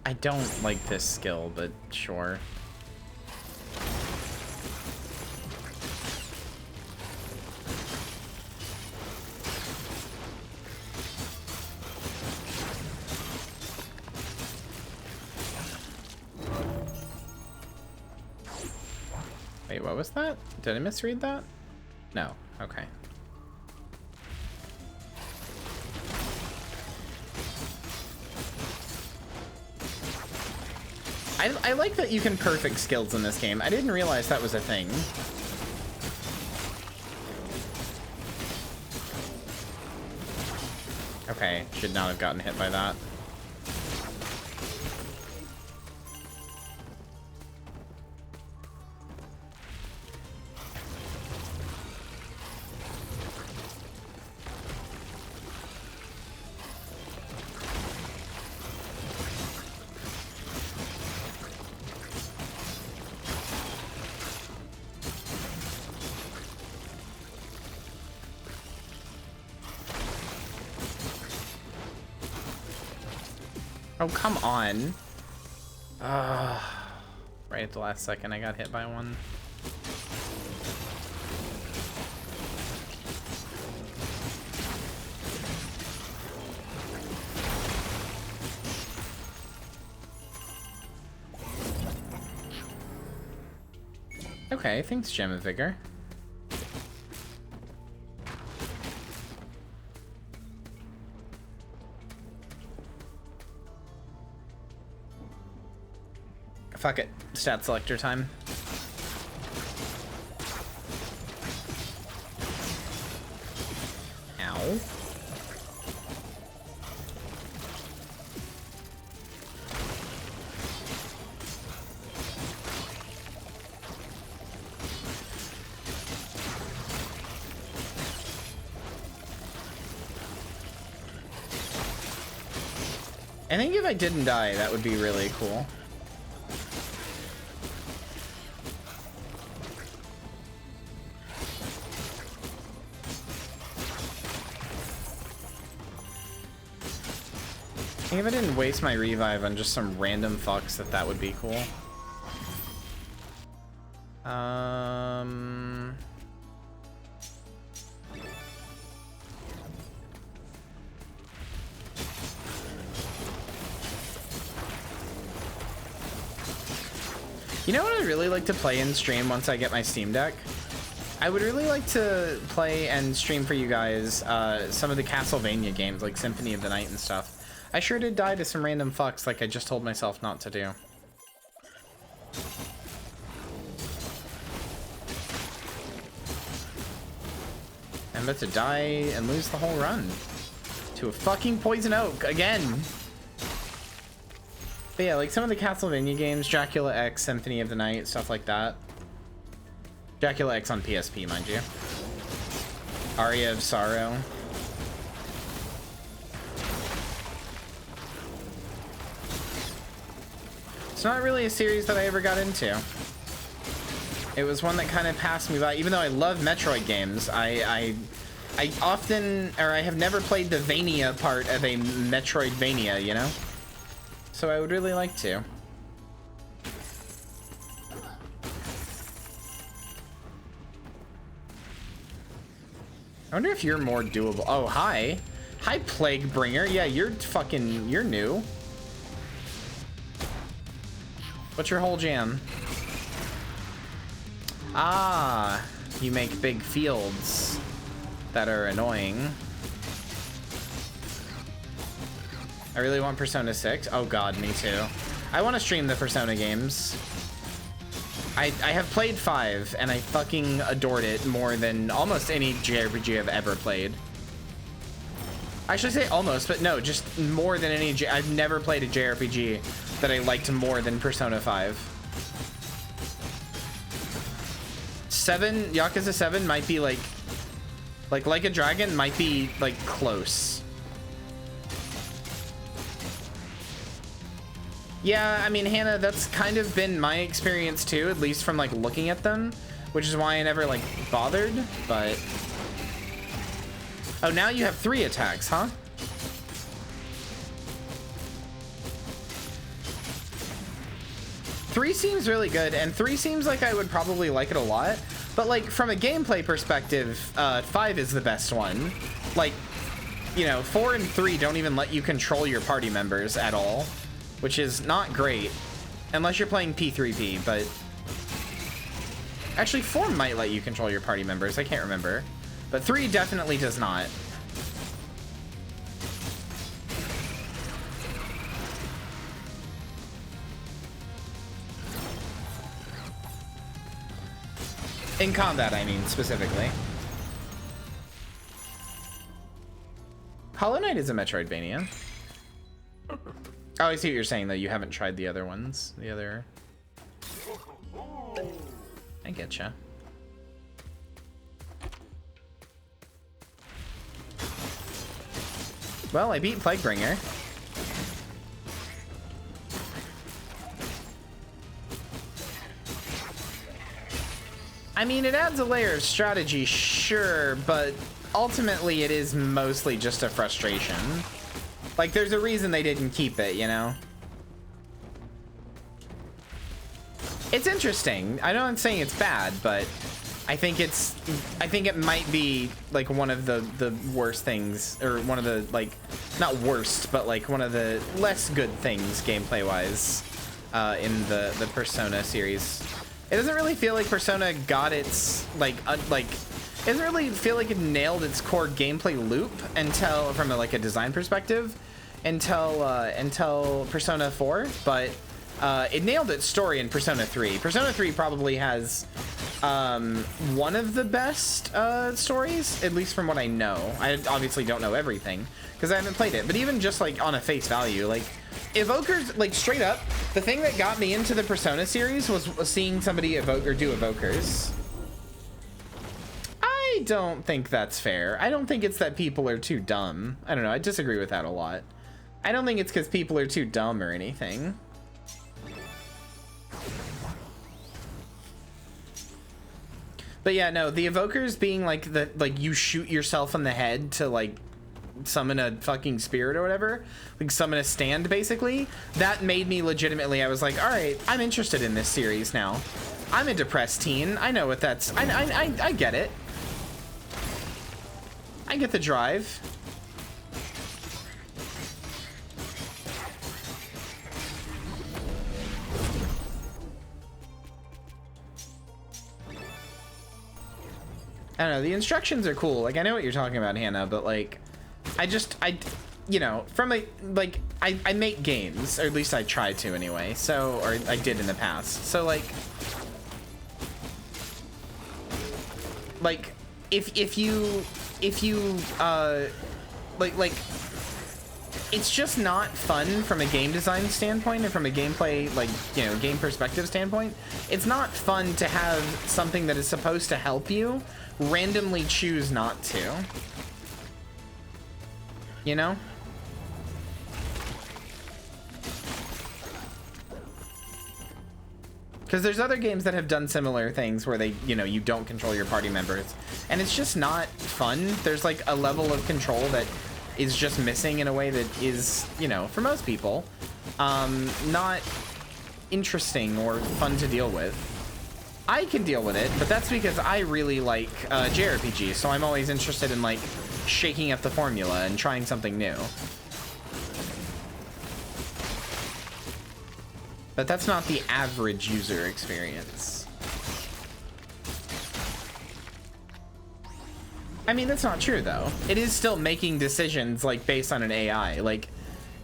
I don't like this skill, but sure. Wait, what was that? Did I misread that? No. Okay. I like that you can perfect skills in this game. I didn't realize that was a thing. Okay, should not have gotten hit by that. Oh, come on. Right at the last second, I got hit by one. Okay, thanks, Gem of Vigor. Fuck it. Stat selector time. Ow. I think if I didn't die, that would be really cool. I think if I didn't waste my revive on just some random fucks, that would be cool. You know what I'd really like to play and stream once I get my Steam Deck? I would really like to play and stream for you guys some of the Castlevania games, like Symphony of the Night and stuff. I sure did die to some random fucks like I just told myself not to do. I'm about to die and lose the whole run to a fucking poison oak again. But yeah, like some of the Castlevania games, Dracula X, Symphony of the Night, stuff like that. Dracula X on PSP, mind you. Aria of Sorrow. It's not really a series that I ever got into. It was one that kind of passed me by. Even though I love Metroid games, I often, or I have never played the Vania part of a Metroidvania, you know? So I would really like to. I wonder if you're more doable. Oh, hi. Hi, Plague Bringer. Yeah, you're new. What's your whole jam? Ah, you make big fields that are annoying. I really want Persona 6. Oh god, me too. I want to stream the Persona games. I have played 5 and I fucking adored it more than almost any JRPG I've ever played. I should say almost, but no, just more than any. I've never played a JRPG that I liked more than Persona 5. 7, Yakuza 7 might be like a Dragon might be like close. Yeah, I mean, Hannah, that's kind of been my experience too, at least from like looking at them, which is why I never like bothered, but... Oh, now you have 3 attacks, huh? Three seems really good, and 3 seems like I would probably like it a lot. But like from a gameplay perspective, 5 is the best one. Like, you know, 4 and 3 don't even let you control your party members at all, which is not great, unless you're playing P3P. But actually, 4 might let you control your party members. I can't remember, but 3 definitely does not. In combat, I mean, specifically. Hollow Knight is a Metroidvania. Oh, I see what you're saying, though. You haven't tried the other ones. The other... I getcha. Well, I beat Plaguebringer. I mean, it adds a layer of strategy, sure, but ultimately it is mostly just a frustration. Like, there's a reason they didn't keep it, you know? It's interesting. I know I'm saying it's bad, but I think it might be like one of the worst things, or one of the, like, not worst, but like one of the less good things gameplay-wise in the Persona series. It doesn't really feel like Persona got its, it doesn't really feel like it nailed its core gameplay loop until, from a design perspective, until Persona 4, but it nailed its story in Persona 3. Persona 3 probably has one of the best stories, at least from what I know. I obviously don't know everything, because I haven't played it, but even just, like, on a face value, like, Evokers, like, straight up, the thing that got me into the Persona series was seeing somebody evoke or do Evokers. I don't think that's fair. I don't think it's that people are too dumb. I don't know, I disagree with that a lot. I don't think it's because people are too dumb or anything. But yeah, no, the Evokers being like you shoot yourself in the head to like summon a fucking spirit or whatever, like summon a stand basically, that made me legitimately, I was like, all right, I'm interested in this series now. I'm a depressed teen. I know what that's, I get it. I get the drive. I don't know, the instructions are cool. Like, I know what you're talking about, Hannah, but like, you know, from a, like, I make games, or at least I try to anyway, so, or I did in the past. So like if you like it's just not fun from a game design standpoint and from a gameplay, like, you know, game perspective standpoint. It's not fun to have something that is supposed to help you randomly choose not to. You know? Because there's other games that have done similar things where they, you know, you don't control your party members. And it's just not fun. There's like a level of control that is just missing in a way that is, you know, for most people, not interesting or fun to deal with. I can deal with it, but that's because I really like JRPGs, so I'm always interested in like shaking up the formula and trying something new. But that's not the average user experience. I mean, that's not true though. It is still making decisions like based on an AI. Like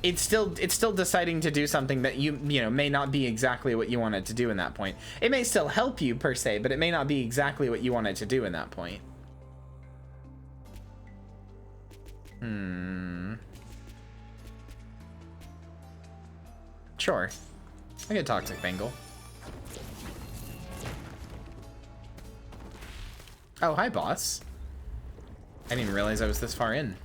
it's still deciding to do something that you know may not be exactly what you want it to do in that point. It may still help you per se, but it may not be exactly what you want it to do in that point. Sure. I get Toxic Bengal. Oh, hi, boss. I didn't even realize I was this far in.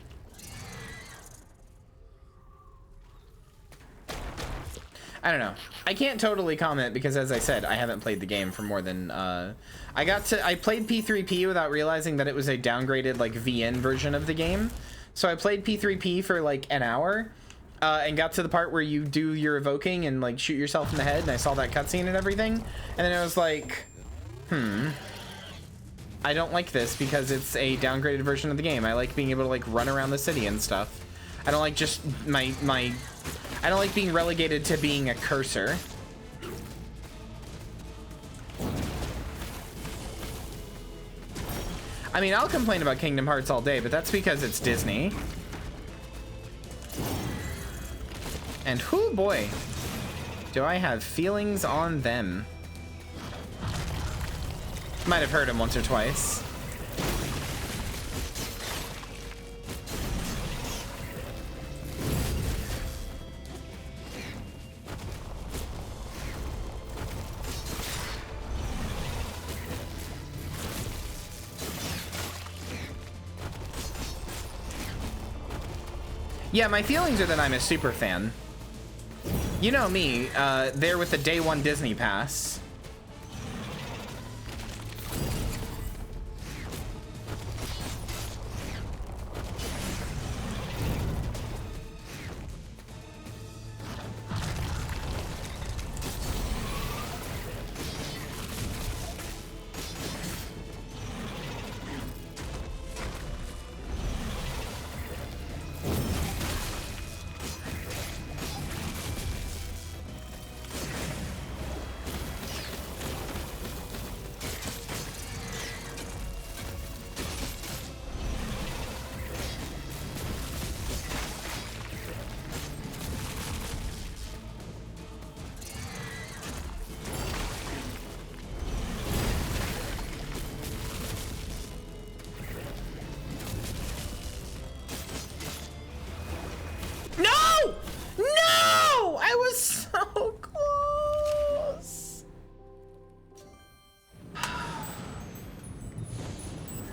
I don't know. I can't totally comment because, as I said, I haven't played the game for more than, I played P3P without realizing that it was a downgraded, like, VN version of the game. So I played P3P for, like, an hour, and got to the part where you do your evoking and, like, shoot yourself in the head, and I saw that cutscene and everything. And then I was like, I don't like this because it's a downgraded version of the game. I like being able to, like, run around the city and stuff. I don't like just I don't like being relegated to being a cursor. I mean, I'll complain about Kingdom Hearts all day, but that's because it's Disney. And whoo boy, do I have feelings on them. Might have heard him once or twice. Yeah, my feelings are that I'm a super fan. You know me, there with the day one Disney pass.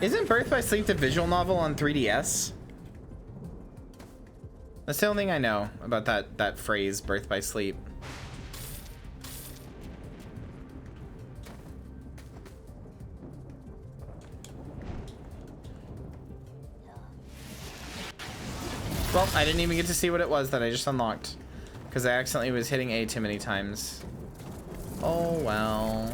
Isn't Birth by Sleep the visual novel on 3DS? That's the only thing I know about that phrase, Birth by Sleep. Well, I didn't even get to see what it was that I just unlocked because I accidentally was hitting A too many times. Oh, well.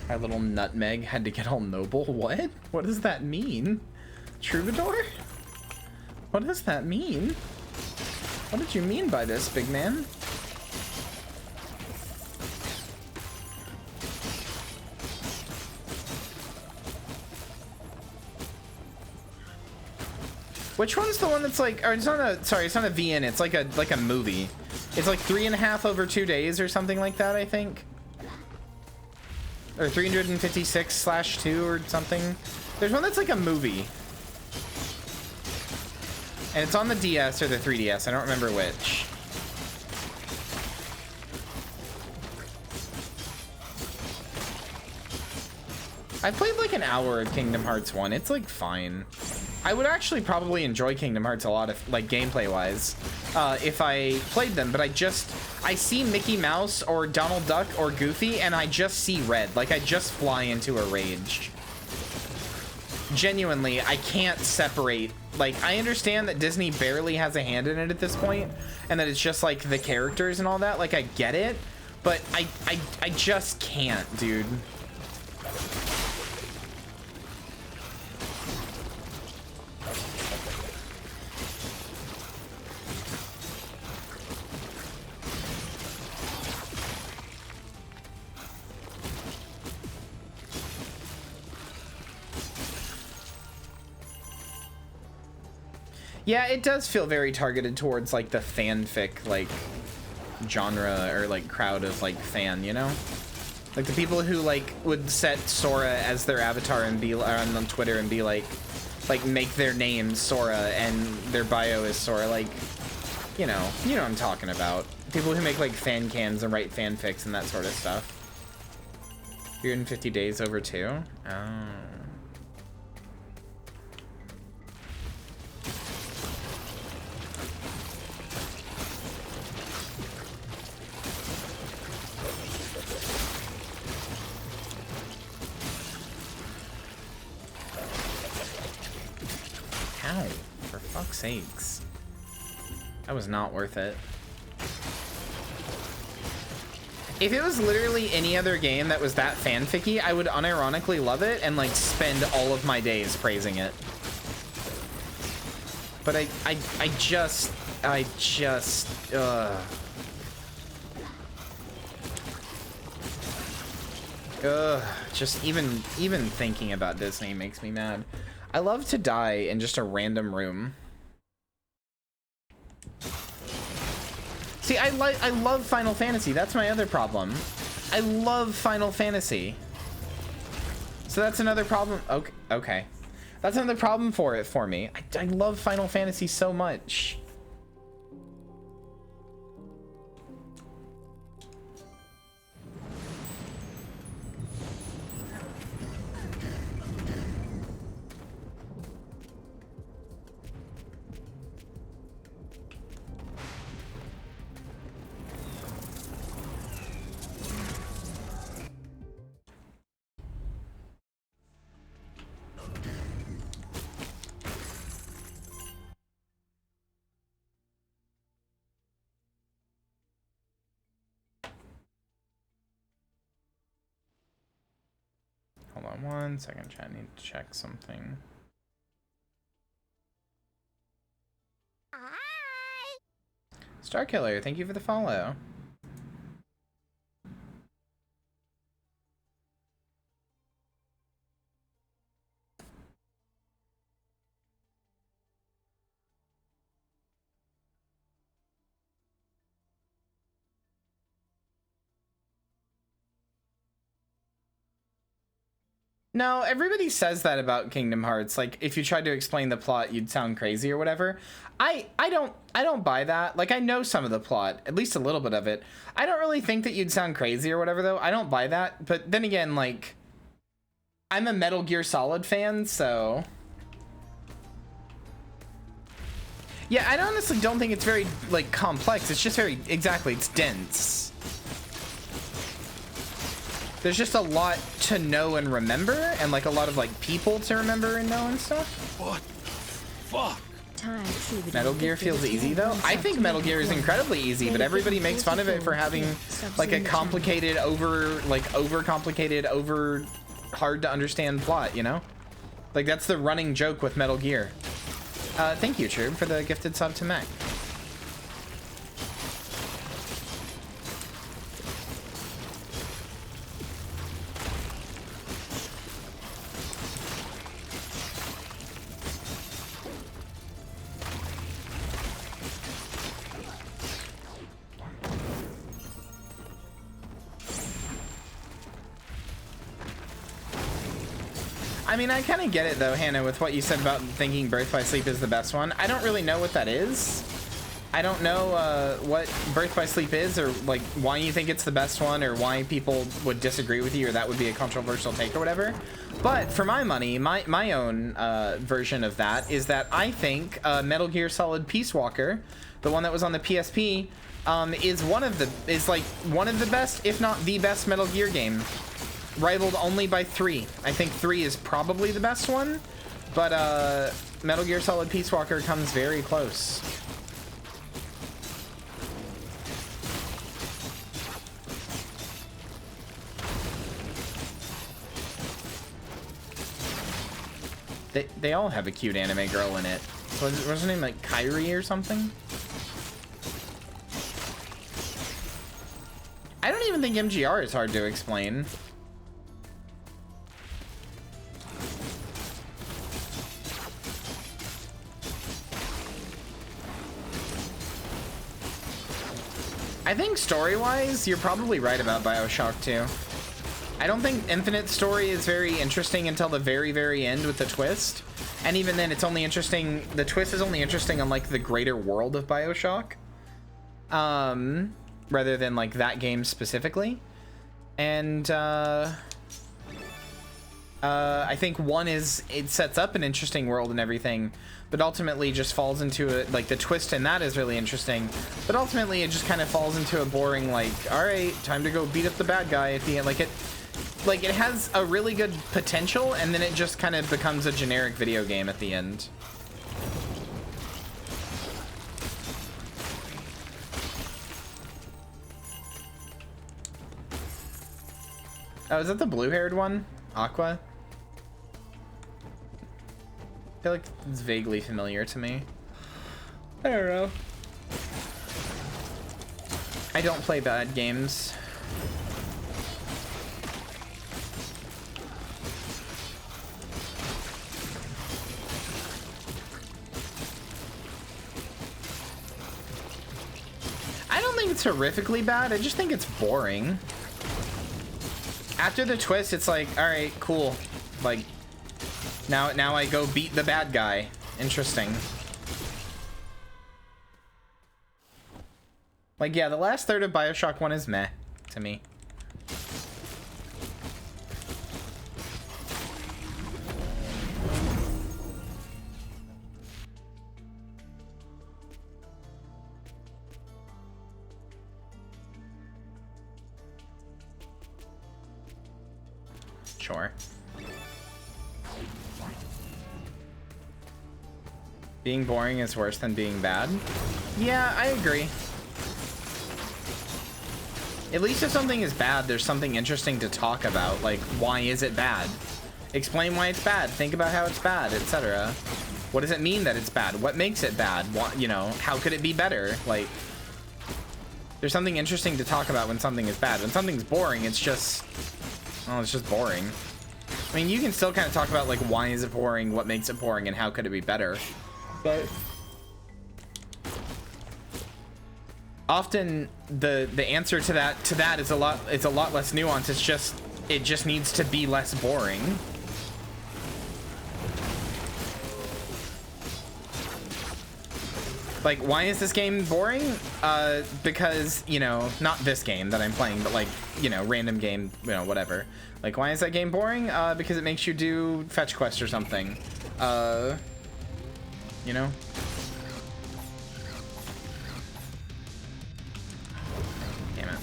My little nutmeg had to get all noble. What? What does that mean? Troubadour? What does that mean? What did you mean by this, big man? Which one's the one that's like, or it's not a, sorry, it's not a VN, it's like a movie. It's like 3.5 over 2 days or something like that, I think. Or 356/2 or something. There's one that's like a movie. And it's on the DS or the 3DS. I don't remember which. I played like an hour of Kingdom Hearts 1. It's like fine. I would actually probably enjoy Kingdom Hearts a lot if, like, gameplay wise, if I played them, but I see Mickey Mouse or Donald Duck or Goofy and I just see red. Like, I just fly into a rage. Genuinely, I can't separate. Like, I understand that Disney barely has a hand in it at this point and that it's just like the characters and all that. Like, I get it, but I just can't, dude. Yeah, it does feel very targeted towards like the fanfic like genre or like crowd of like fan, you know? Like the people who like would set Sora as their avatar and be on Twitter and be like make their name Sora and their bio is Sora, like, you know what I'm talking about. People who make like fan cans and write fanfics and that sort of stuff. 350 days over 2? Oh. Ow, for fuck's sakes. That was not worth it. If it was literally any other game that was that fanficky, I would unironically love it and like spend all of my days praising it. But I just just even thinking about Disney makes me mad. I love to die in just a random room. See, I love Final Fantasy. That's my other problem. I love Final Fantasy. So that's another problem. Okay. That's another problem for me. I love Final Fantasy so much. Hold on 1 second, chat. I need to check something. Hi. Starkiller, thank you for the follow. No, everybody says that about Kingdom Hearts. Like, if you tried to explain the plot, you'd sound crazy or whatever. I don't buy that. Like, I know some of the plot, at least a little bit of it. I don't really think that you'd sound crazy or whatever, though. I don't buy that. But then again, like, I'm a Metal Gear Solid fan, so... Yeah, I honestly don't think it's very, like, complex. It's just very, exactly, it's dense. There's just a lot to know and remember, and like a lot of like people to remember and know and stuff. What? Fuck. Metal Gear feels easy though. I think Metal Gear is incredibly easy, but everybody makes fun of it for having like a complicated, overcomplicated, hard to understand plot, you know? Like that's the running joke with Metal Gear. Thank you, Trube, for the gifted sub to Mac. I mean, I kind of get it though, Hannah, with what you said about thinking Birth by Sleep is the best one. I don't really know what that is. I don't know what Birth by Sleep is, or like why you think it's the best one, or why people would disagree with you, or that would be a controversial take or whatever. But for my money, my own version of that is that I think Metal Gear Solid Peace Walker, the one that was on the PSP, is one of the best, if not the best Metal Gear game, rivaled only by 3. I think 3 is probably the best one, but Metal Gear Solid Peace Walker comes very close. They all have a cute anime girl in it. Was her name like Kyrie or something? I don't even think MGR is hard to explain. I think story-wise, you're probably right about BioShock 2. I don't think Infinite story is very interesting until the very, very end with the twist. And even then, it's only interesting, the twist is only interesting on like the greater world of BioShock. Rather than like that game specifically. And I think 1 is, it sets up an interesting world and everything, but ultimately just falls into it, like the twist in that is really interesting, but ultimately it just kind of falls into a boring, like, all right, time to go beat up the bad guy at the end. Like it has a really good potential, and then it just kind of becomes a generic video game at the end. Oh, is that the blue-haired one? Aqua? I feel like it's vaguely familiar to me. I don't know. I don't play bad games. I don't think it's horrifically bad. I just think it's boring. After the twist, it's like, all right, cool. Like, now I go beat the bad guy. Interesting. Like, yeah, the last third of BioShock 1 is meh to me. Sure. Being boring is worse than being bad? Yeah, I agree. At least if something is bad, there's something interesting to talk about. Like, why is it bad? Explain why it's bad. Think about how it's bad, etc. What does it mean that it's bad? What makes it bad? What, you know, how could it be better? Like, there's something interesting to talk about when something is bad. When something's boring, it's just... oh, it's just boring. I mean, you can still kind of talk about, like, why is it boring, what makes it boring, and how could it be better. But often the answer to that is a lot less nuanced. It just needs to be less boring. Like, why is this game boring? Because, you know, not this game that I'm playing, but like, you know, random game, you know, whatever. Like, why is that game boring? Because it makes you do fetch quests or something. You know? Damn it.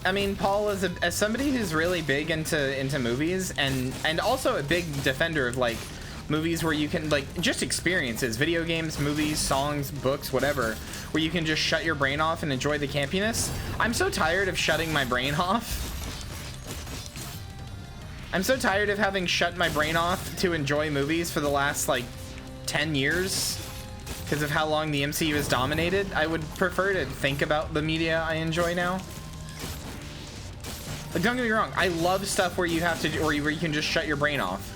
I mean, Paul, as somebody who's really big into movies and also a big defender of like movies where you can like just experiences, video games, movies, songs, books, whatever, where you can just shut your brain off and enjoy the campiness. I'm so tired of shutting my brain off. I'm so tired of having shut my brain off to enjoy movies for the last like 10 years because of how long the MCU has dominated. I would prefer to think about the media I enjoy now. Like, don't get me wrong, I love stuff where you have to, where you can just shut your brain off.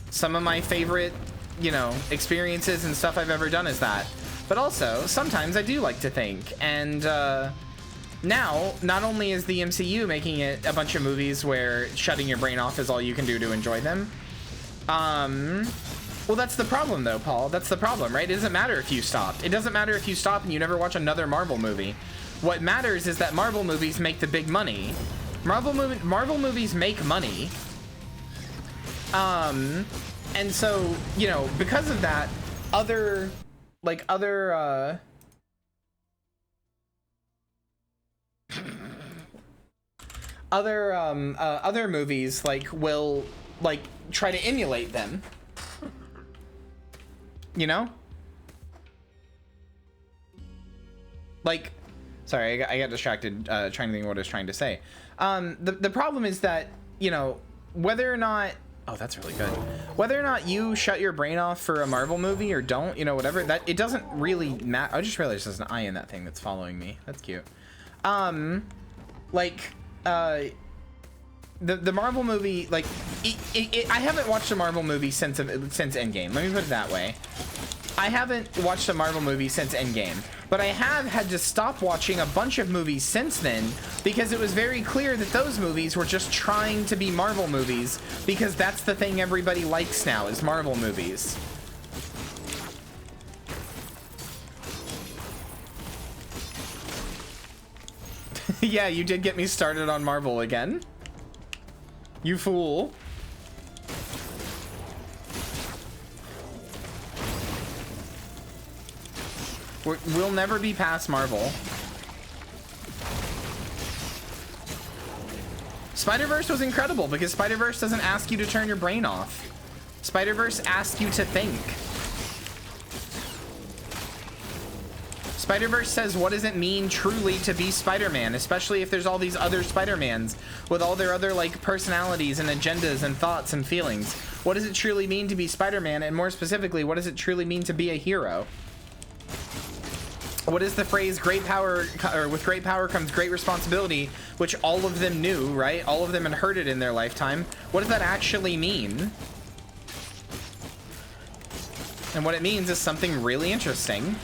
Some of my favorite, you know, experiences and stuff I've ever done is that. But also, sometimes I do like to think. And now, not only is the MCU making it a bunch of movies where shutting your brain off is all you can do to enjoy them. Well, that's the problem though, Paul. That's the problem, right? It doesn't matter if you stopped. It doesn't matter if you stop and you never watch another Marvel movie. What matters is that Marvel movies make the big money. Marvel movies make money. And so, you know, because of that, other movies like will like try to emulate them, you know, like, sorry, I got distracted trying to think of what I was trying to say. The problem is that, you know, whether or not, oh, that's really good, whether or not you shut your brain off for a Marvel movie or don't, you know, whatever, that it doesn't really matter. I just realized there's an eye in that thing that's following me. That's cute. Like the Marvel movie, like I haven't watched a Marvel movie since Endgame. Let me put it that way. I haven't watched a Marvel movie since Endgame, but I have had to stop watching a bunch of movies since then because it was very clear that those movies were just trying to be Marvel movies because that's the thing everybody likes now is Marvel movies. Yeah, you did get me started on Marvel again. You fool. We'll never be past Marvel. Spider-Verse was incredible because Spider-Verse doesn't ask you to turn your brain off. Spider-Verse asks you to think. Spider-Verse says, what does it mean truly to be Spider-Man, especially if there's all these other Spider-Mans with all their other like personalities and agendas and thoughts and feelings. What does it truly mean to be Spider-Man, and more specifically, what does it truly mean to be a hero? What is the phrase great power, or with great power comes great responsibility, which all of them knew, right? All of them had heard it in their lifetime. What does that actually mean? And what it means is something really interesting.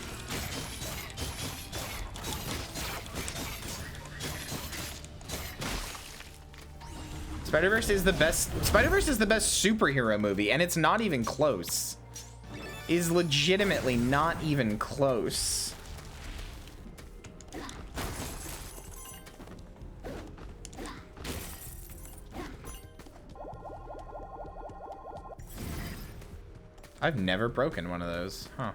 Spider-Verse is the best. Spider-Verse is the best superhero movie, and it's not even close. It is legitimately not even close. I've never broken one of those, huh?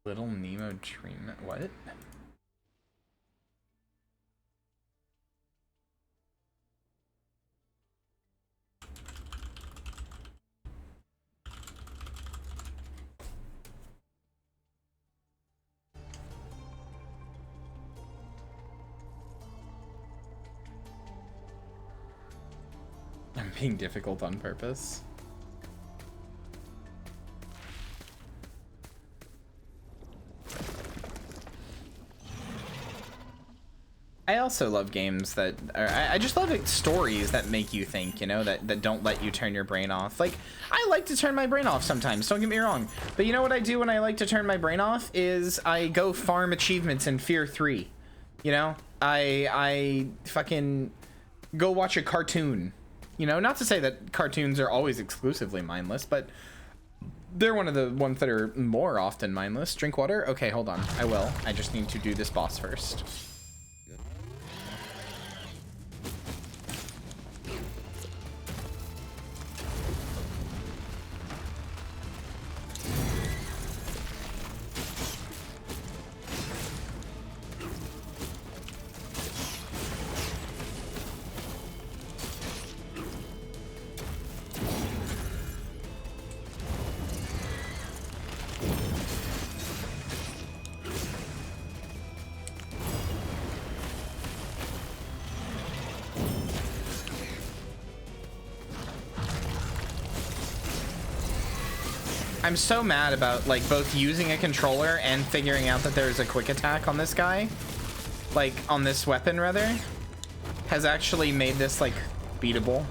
Little Nemo treatment, what? I'm being difficult on purpose. I also love games that are, I just love stories that make you think, you know, that don't let you turn your brain off. Like, I like to turn my brain off sometimes, don't get me wrong. But you know what I do when I like to turn my brain off is I go farm achievements in Fear 3. You know, I fucking go watch a cartoon. You know, not to say that cartoons are always exclusively mindless, but they're one of the ones that are more often mindless. Drink water? Okay, hold on. I will. I just need to do this boss first. I'm so mad about like both using a controller and figuring out that there's a quick attack on this guy, like on this weapon rather, has actually made this like beatable.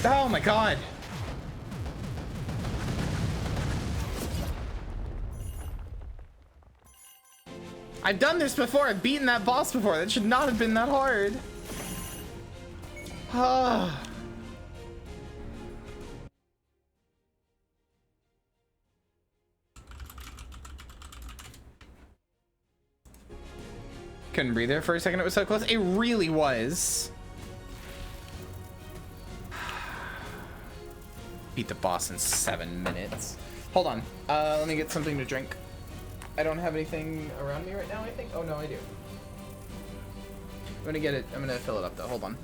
Oh my god. I've done this before. I've beaten that boss before. That should not have been that hard. Couldn't breathe there for a second. It was so close. It really was. Beat the boss in 7 minutes. Hold on. Let me get something to drink. I don't have anything around me right now, I think. Oh, no, I do. I'm gonna get it. I'm gonna fill it up, though. Hold on.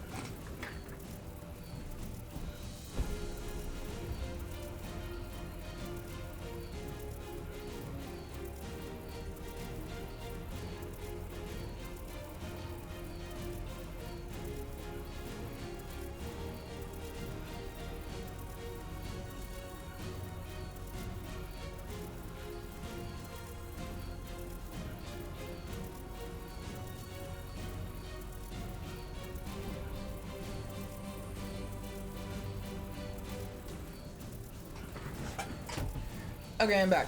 Okay, I'm back.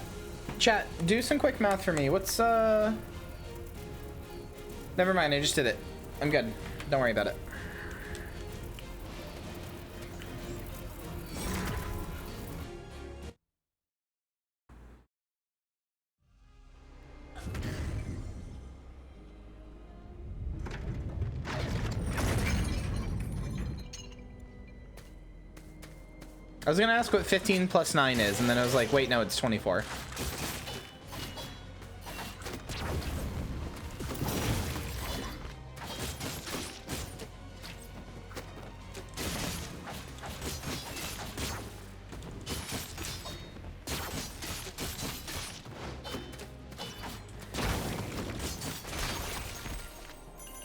Chat, do some quick math for me. What's, Never mind, I just did it. I'm good. Don't worry about it. I was gonna ask what 15 plus 9 is, and then I was like, wait, no, it's 24.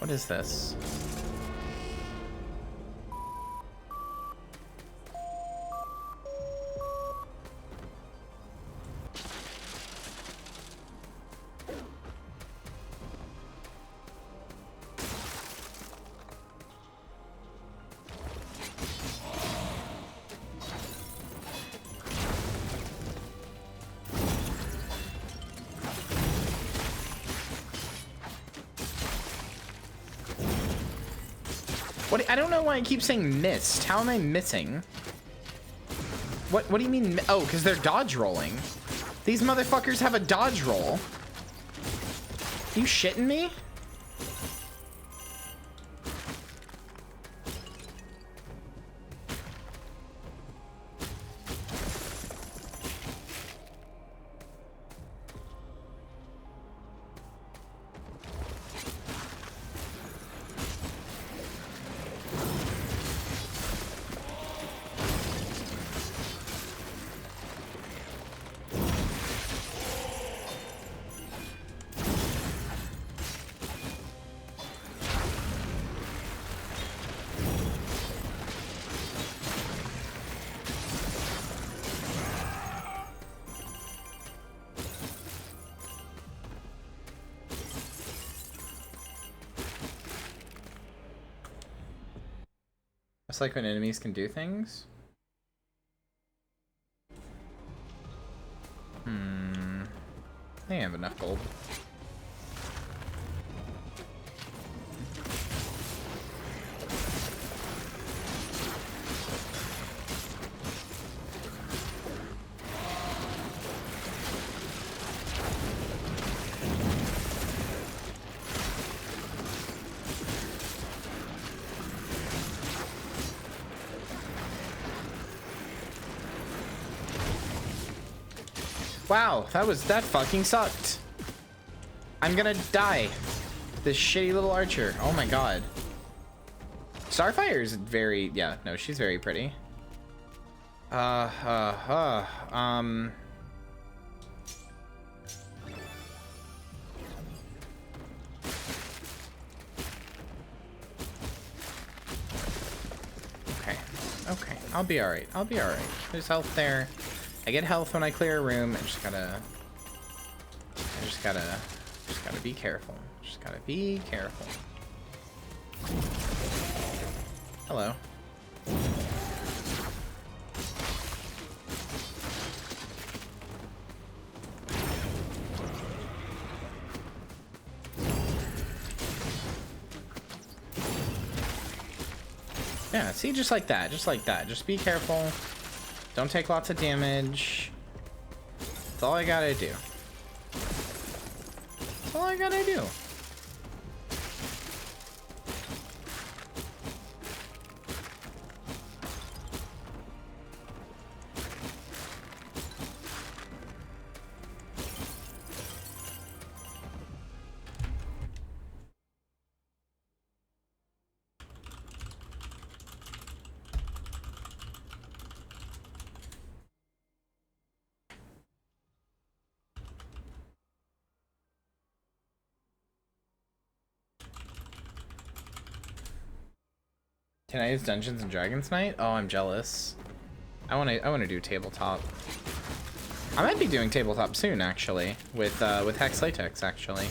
What is this? What? I don't know why I keep saying missed. How am I missing? What do you mean? Oh, because they're dodge rolling. These motherfuckers have a dodge roll. You shitting me? It's like when enemies can do things. They have enough gold. Wow, that fucking sucked. I'm gonna die. This shitty little archer. Oh my god. Starfire is very, yeah, no, she's very pretty. Okay, I'll be alright. I'll be alright. There's health there. I get health when I clear a room. I just gotta be careful. Just gotta be careful. Hello. Yeah, see, just like that. Just like that. Just be careful. Don't take lots of damage. That's all I gotta do. That's all I gotta do. Can I use Dungeons and Dragons night? Oh, I'm jealous. I wanna do tabletop. I might be doing tabletop soon, actually, with Hex Latex, actually.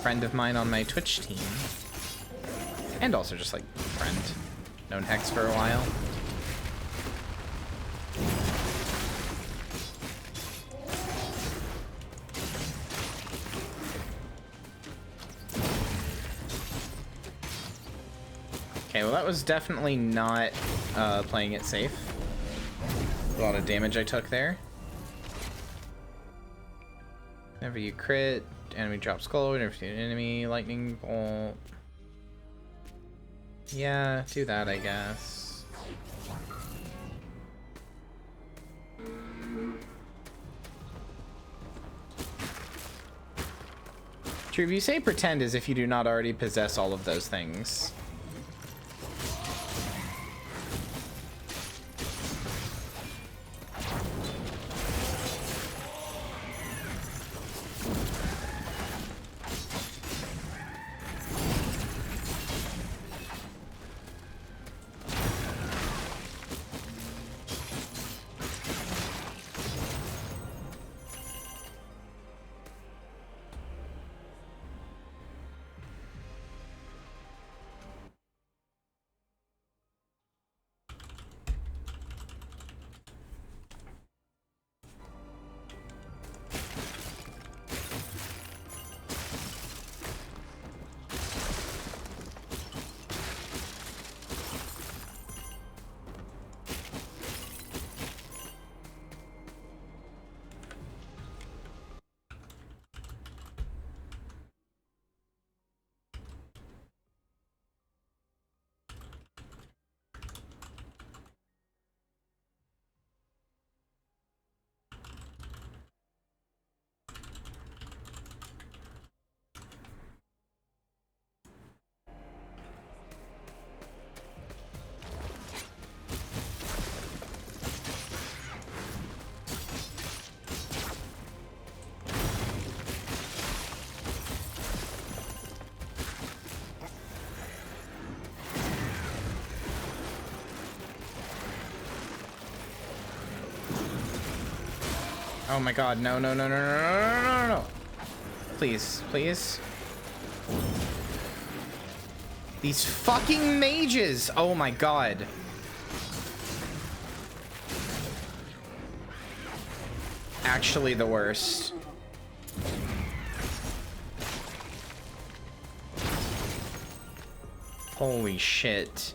Friend of mine on my Twitch team, and also just like friend, known Hex for a while. Okay, well that was definitely not playing it safe. A lot of damage I took there. Whenever you crit, enemy drops gold, whenever you enemy, lightning bolt. Yeah, do that, I guess. True, if you say pretend as if you do not already possess all of those things. Oh my god, no, no, no, no, no, no, no, no, no. Please, please. These fucking mages! Oh my god. Actually the worst. Holy shit.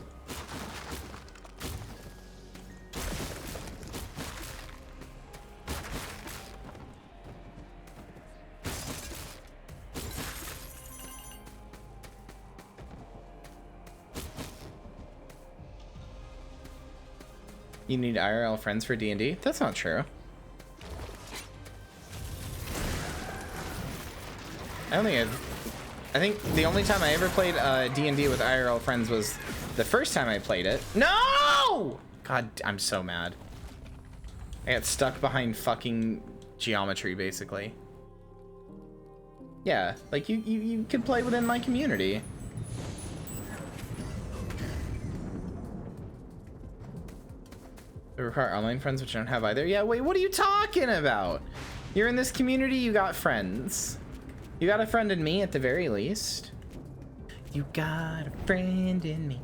You need IRL friends for D&D? That's not true. I think the only time I ever played D&D with IRL friends was the first time I played it. No! God, I'm so mad. I got stuck behind fucking geometry, basically. Yeah, like you could play within my community. They require online friends, which I don't have either. Yeah, wait, what are you talking about? You're in this community, you got friends. You got a friend in me at the very least. You got a friend in me.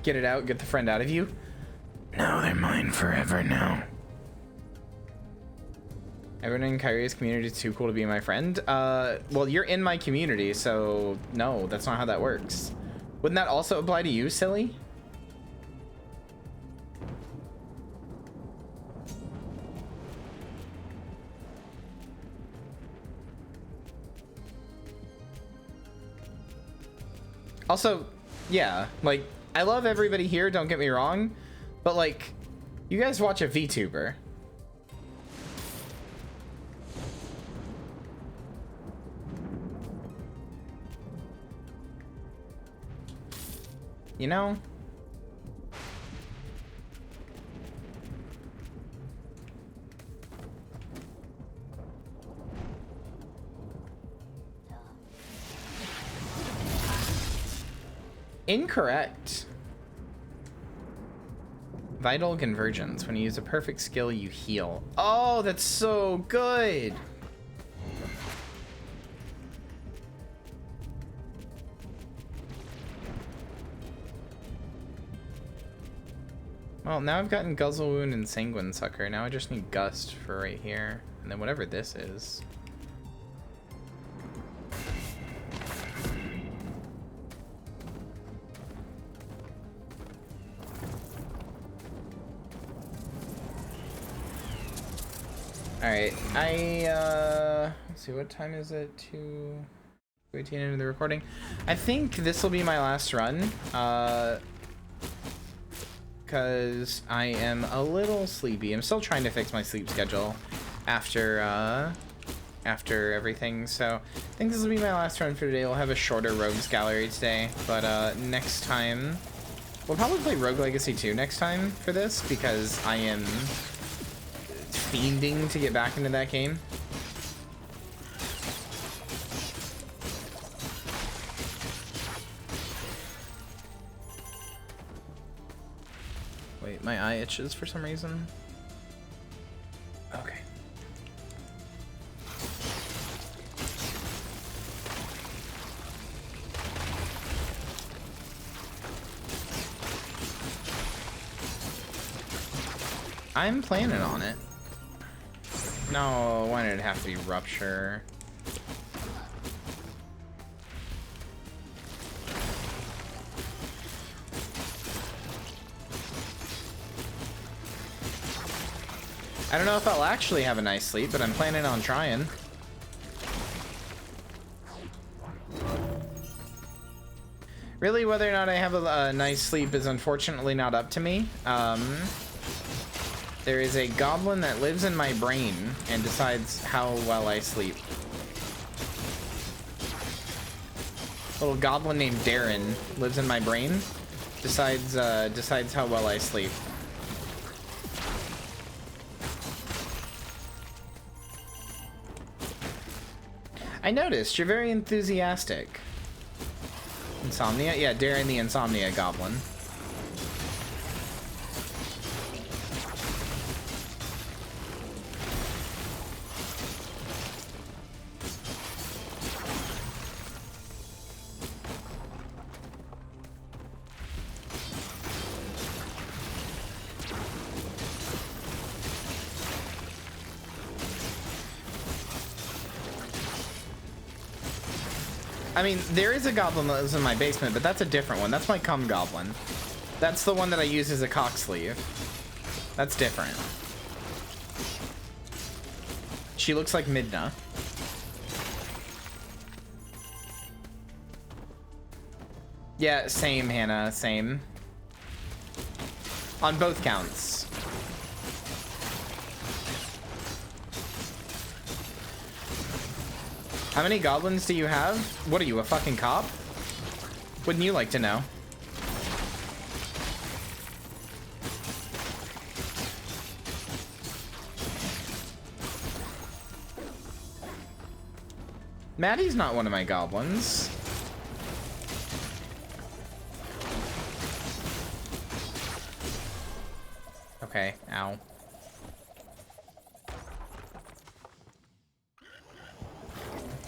Get it out, get the friend out of you. No, they're mine forever now. Everyone in Kyria's community is too cool to be my friend. Well, you're in my community, so no, that's not how that works. Wouldn't that also apply to you, silly? Also, yeah, like, I love everybody here, don't get me wrong, but like, you guys watch a VTuber. You know? Incorrect. Vital convergence. When you use a perfect skill, you heal. Oh, that's so good. Well, now I've gotten Guzzle Wound and Sanguine Sucker. Now I just need Gust for right here. And then whatever this is. Alright, let's see, what time is it? 2:18 into the recording. I think this will be my last run, because I am a little sleepy. I'm still trying to fix my sleep schedule after everything, so I think this will be my last run for today. We'll have a shorter Rogues Gallery today, but next time, we'll probably play Rogue Legacy 2 next time for this, because I am fiending to get back into that game. Wait, my eye itches for some reason. Okay. I'm planning on it. No, why did it have to be Rupture? I don't know if I'll actually have a nice sleep, but I'm planning on trying. Really, whether or not I have a nice sleep is unfortunately not up to me. There is a goblin that lives in my brain and decides how well I sleep. A little goblin named Darren lives in my brain, decides how well I sleep. I noticed you're very enthusiastic. Insomnia? Yeah, Darren the Insomnia Goblin. I mean, there is a goblin that lives in my basement, but that's a different one. That's my cum goblin. That's the one that I use as a cock sleeve. That's different. She looks like Midna. Yeah, same, Hannah, same. On both counts. How many goblins do you have? What are you, a fucking cop? Wouldn't you like to know? Maddie's not one of my goblins. Okay, ow.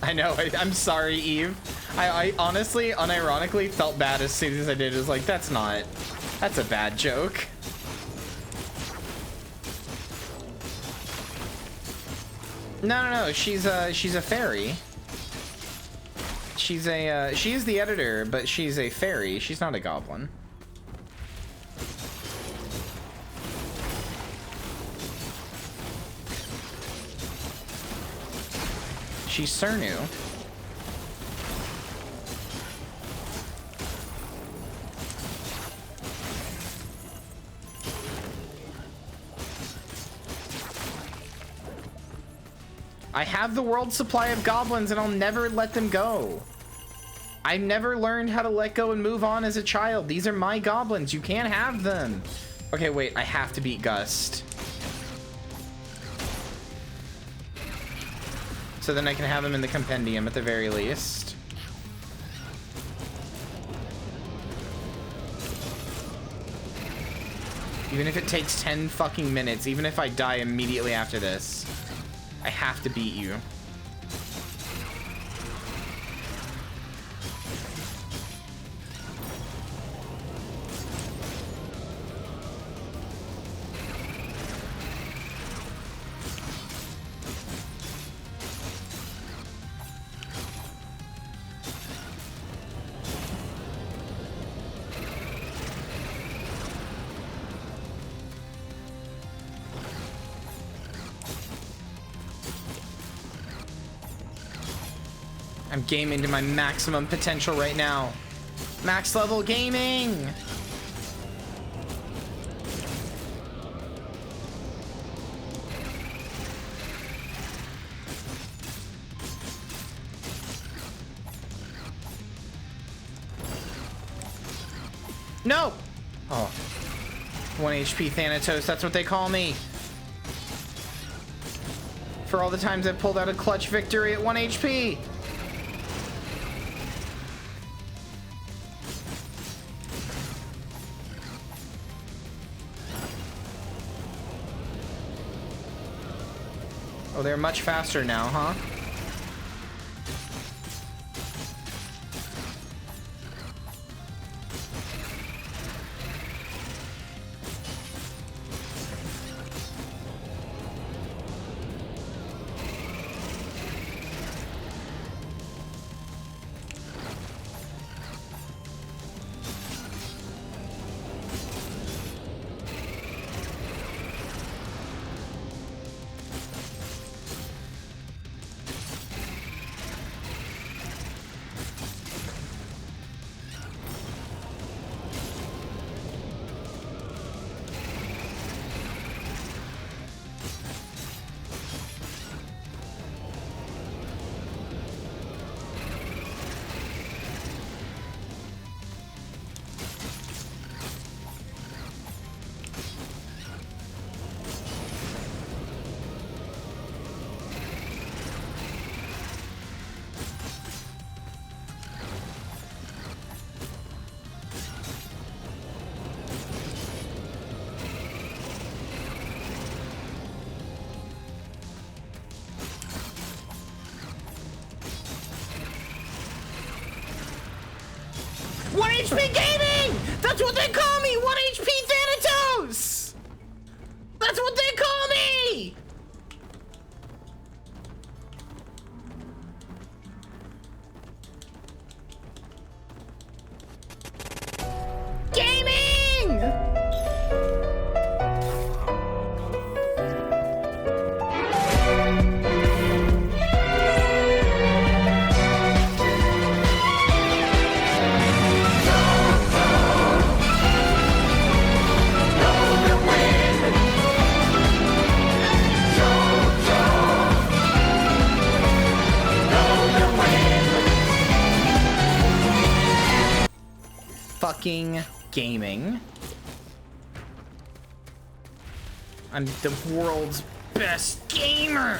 I know, I'm sorry, Eve. I honestly, unironically felt bad as soon as I did. It was like, that's a bad joke. No, she's a fairy. She is the editor, but she's a fairy. She's not a goblin. She's Cernu. I have the world's supply of goblins and I'll never let them go. I never learned how to let go and move on as a child. These are my goblins. You can't have them. Okay, wait. I have to beat Gust. So then I can have him in the compendium at the very least. Even if it takes 10 fucking minutes, even if I die immediately after this, I have to beat you. I'm gaming to my maximum potential right now. Max level gaming! No! Oh. 1 HP Thanatos, that's what they call me. For all the times I pulled out a clutch victory at 1 HP. Oh, they're much faster now, huh? HP Gaming! That's what they call me! 1 HP Thanatos! That's what they call me! fucking gaming. I'm the world's best gamer.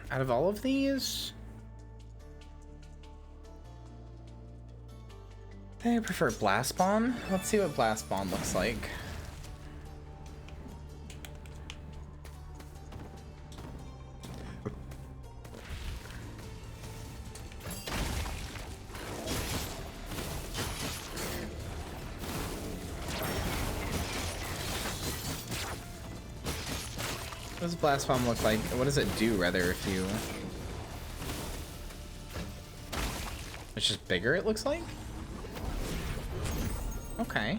Out of all of these, I think I prefer Blast Bomb. Let's see what Blast Bomb looks like. What does Blast Bomb look like? What does it do, rather, if you... It's just bigger, it looks like? Okay.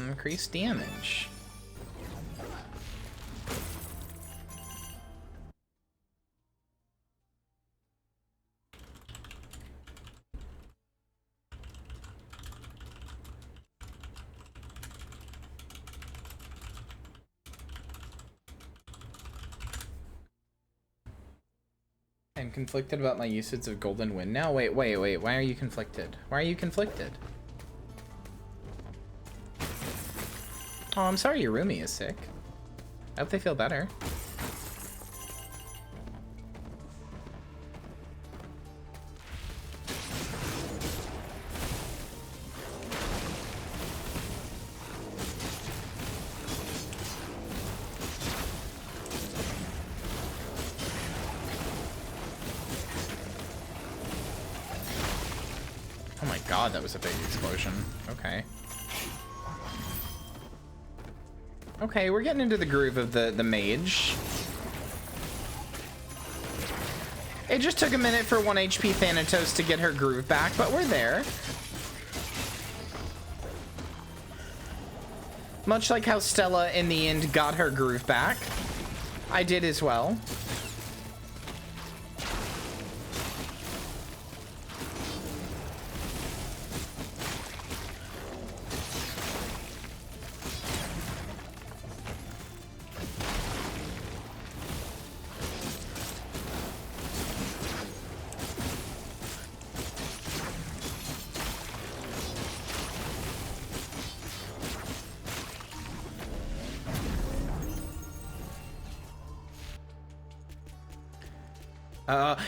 Increase damage. I'm conflicted about my usage of Golden Wind now. Wait. Why are you conflicted? Why are you conflicted? Oh, I'm sorry your roomie is sick. I hope they feel better. Oh my god, that was a big explosion. Okay. Okay, we're getting into the groove of the mage. It just took a minute for 1 HP Thanatos to get her groove back, but we're there. Much like how Stella in the end got her groove back, I did as well.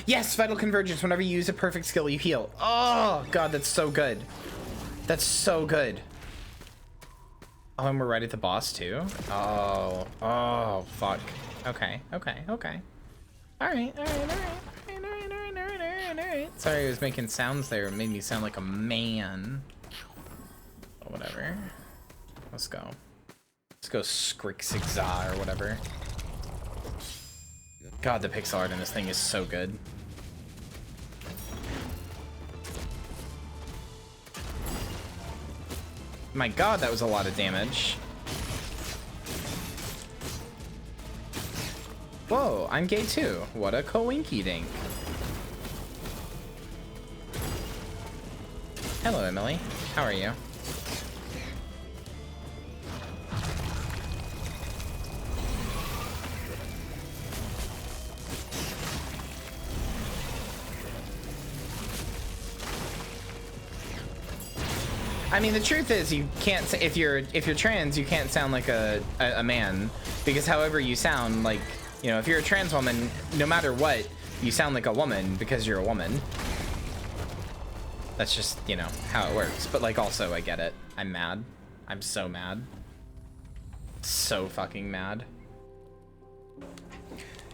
Yes, Vital Convergence. Whenever you use a perfect skill, you heal. Oh, God, that's so good. That's so good. Oh, and we're right at the boss, too? Oh, fuck. Okay. All right. Sorry, I was making sounds there. It made me sound like a man. Oh, whatever. Let's go. Let's go Skrixigza or whatever. God, the pixel art in this thing is so good. My god, that was a lot of damage. Whoa, I'm gay too. What a coinky dink. Hello, Emily. How are you? I mean, the truth is, you can't say, if you're trans, you can't sound like a man, because however you sound, like, you know, if you're a trans woman, no matter what, you sound like a woman because you're a woman. That's just, you know, how it works. But like, also, I get it. I'm mad. I'm so mad. So fucking mad.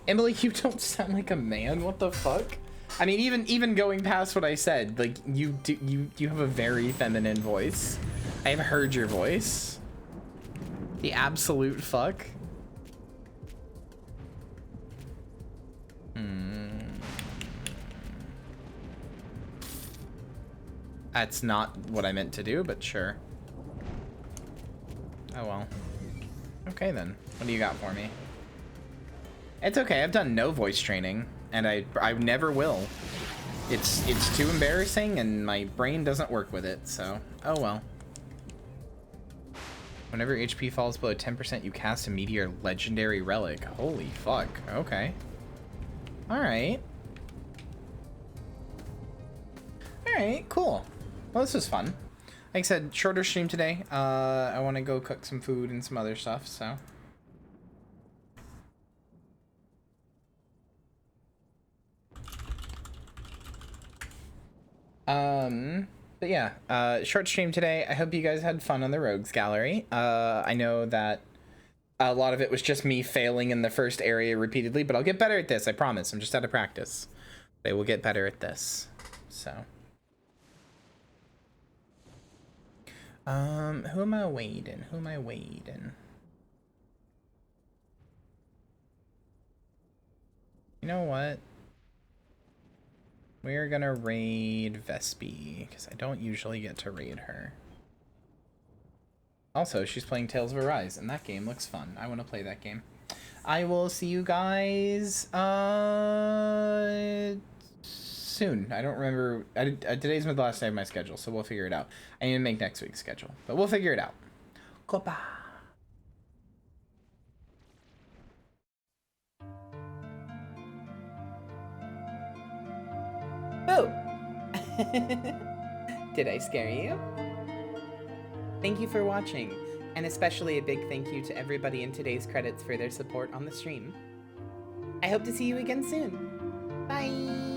Emily, you don't sound like a man. What the fuck? I mean, even going past what I said, like, you have a very feminine voice. I have heard your voice. The absolute fuck. That's not what I meant to do, but sure. Oh well. Okay then. What do you got for me? It's okay. I've done no voice training, and I never will. It's too embarrassing, and my brain doesn't work with it. So, oh well. Whenever HP falls below 10%, you cast a meteor legendary relic. Holy fuck. Okay. Alright. Alright, cool. Well, this was fun. Like I said, shorter stream today. I want to go cook some food and some other stuff, so. But yeah, short stream today. I hope you guys had fun on the Rogues Gallery. I know that a lot of it was just me failing in the first area repeatedly, but I'll get better at this, I promise. I'm just out of practice. I will get better at this, so. Who am I waiting? Who am I waiting? You know what? We're gonna raid Vespi, because I don't usually get to raid her. Also, she's playing Tales of Arise, and that game looks fun. I want to play that game. I will see you guys soon. I don't remember. Today's the last day of my schedule, so we'll figure it out. I need to make next week's schedule, but we'll figure it out. Goodbye. Oh! Did I scare you? Thank you for watching, and especially a big thank you to everybody in today's credits for their support on the stream. I hope to see you again soon. Bye!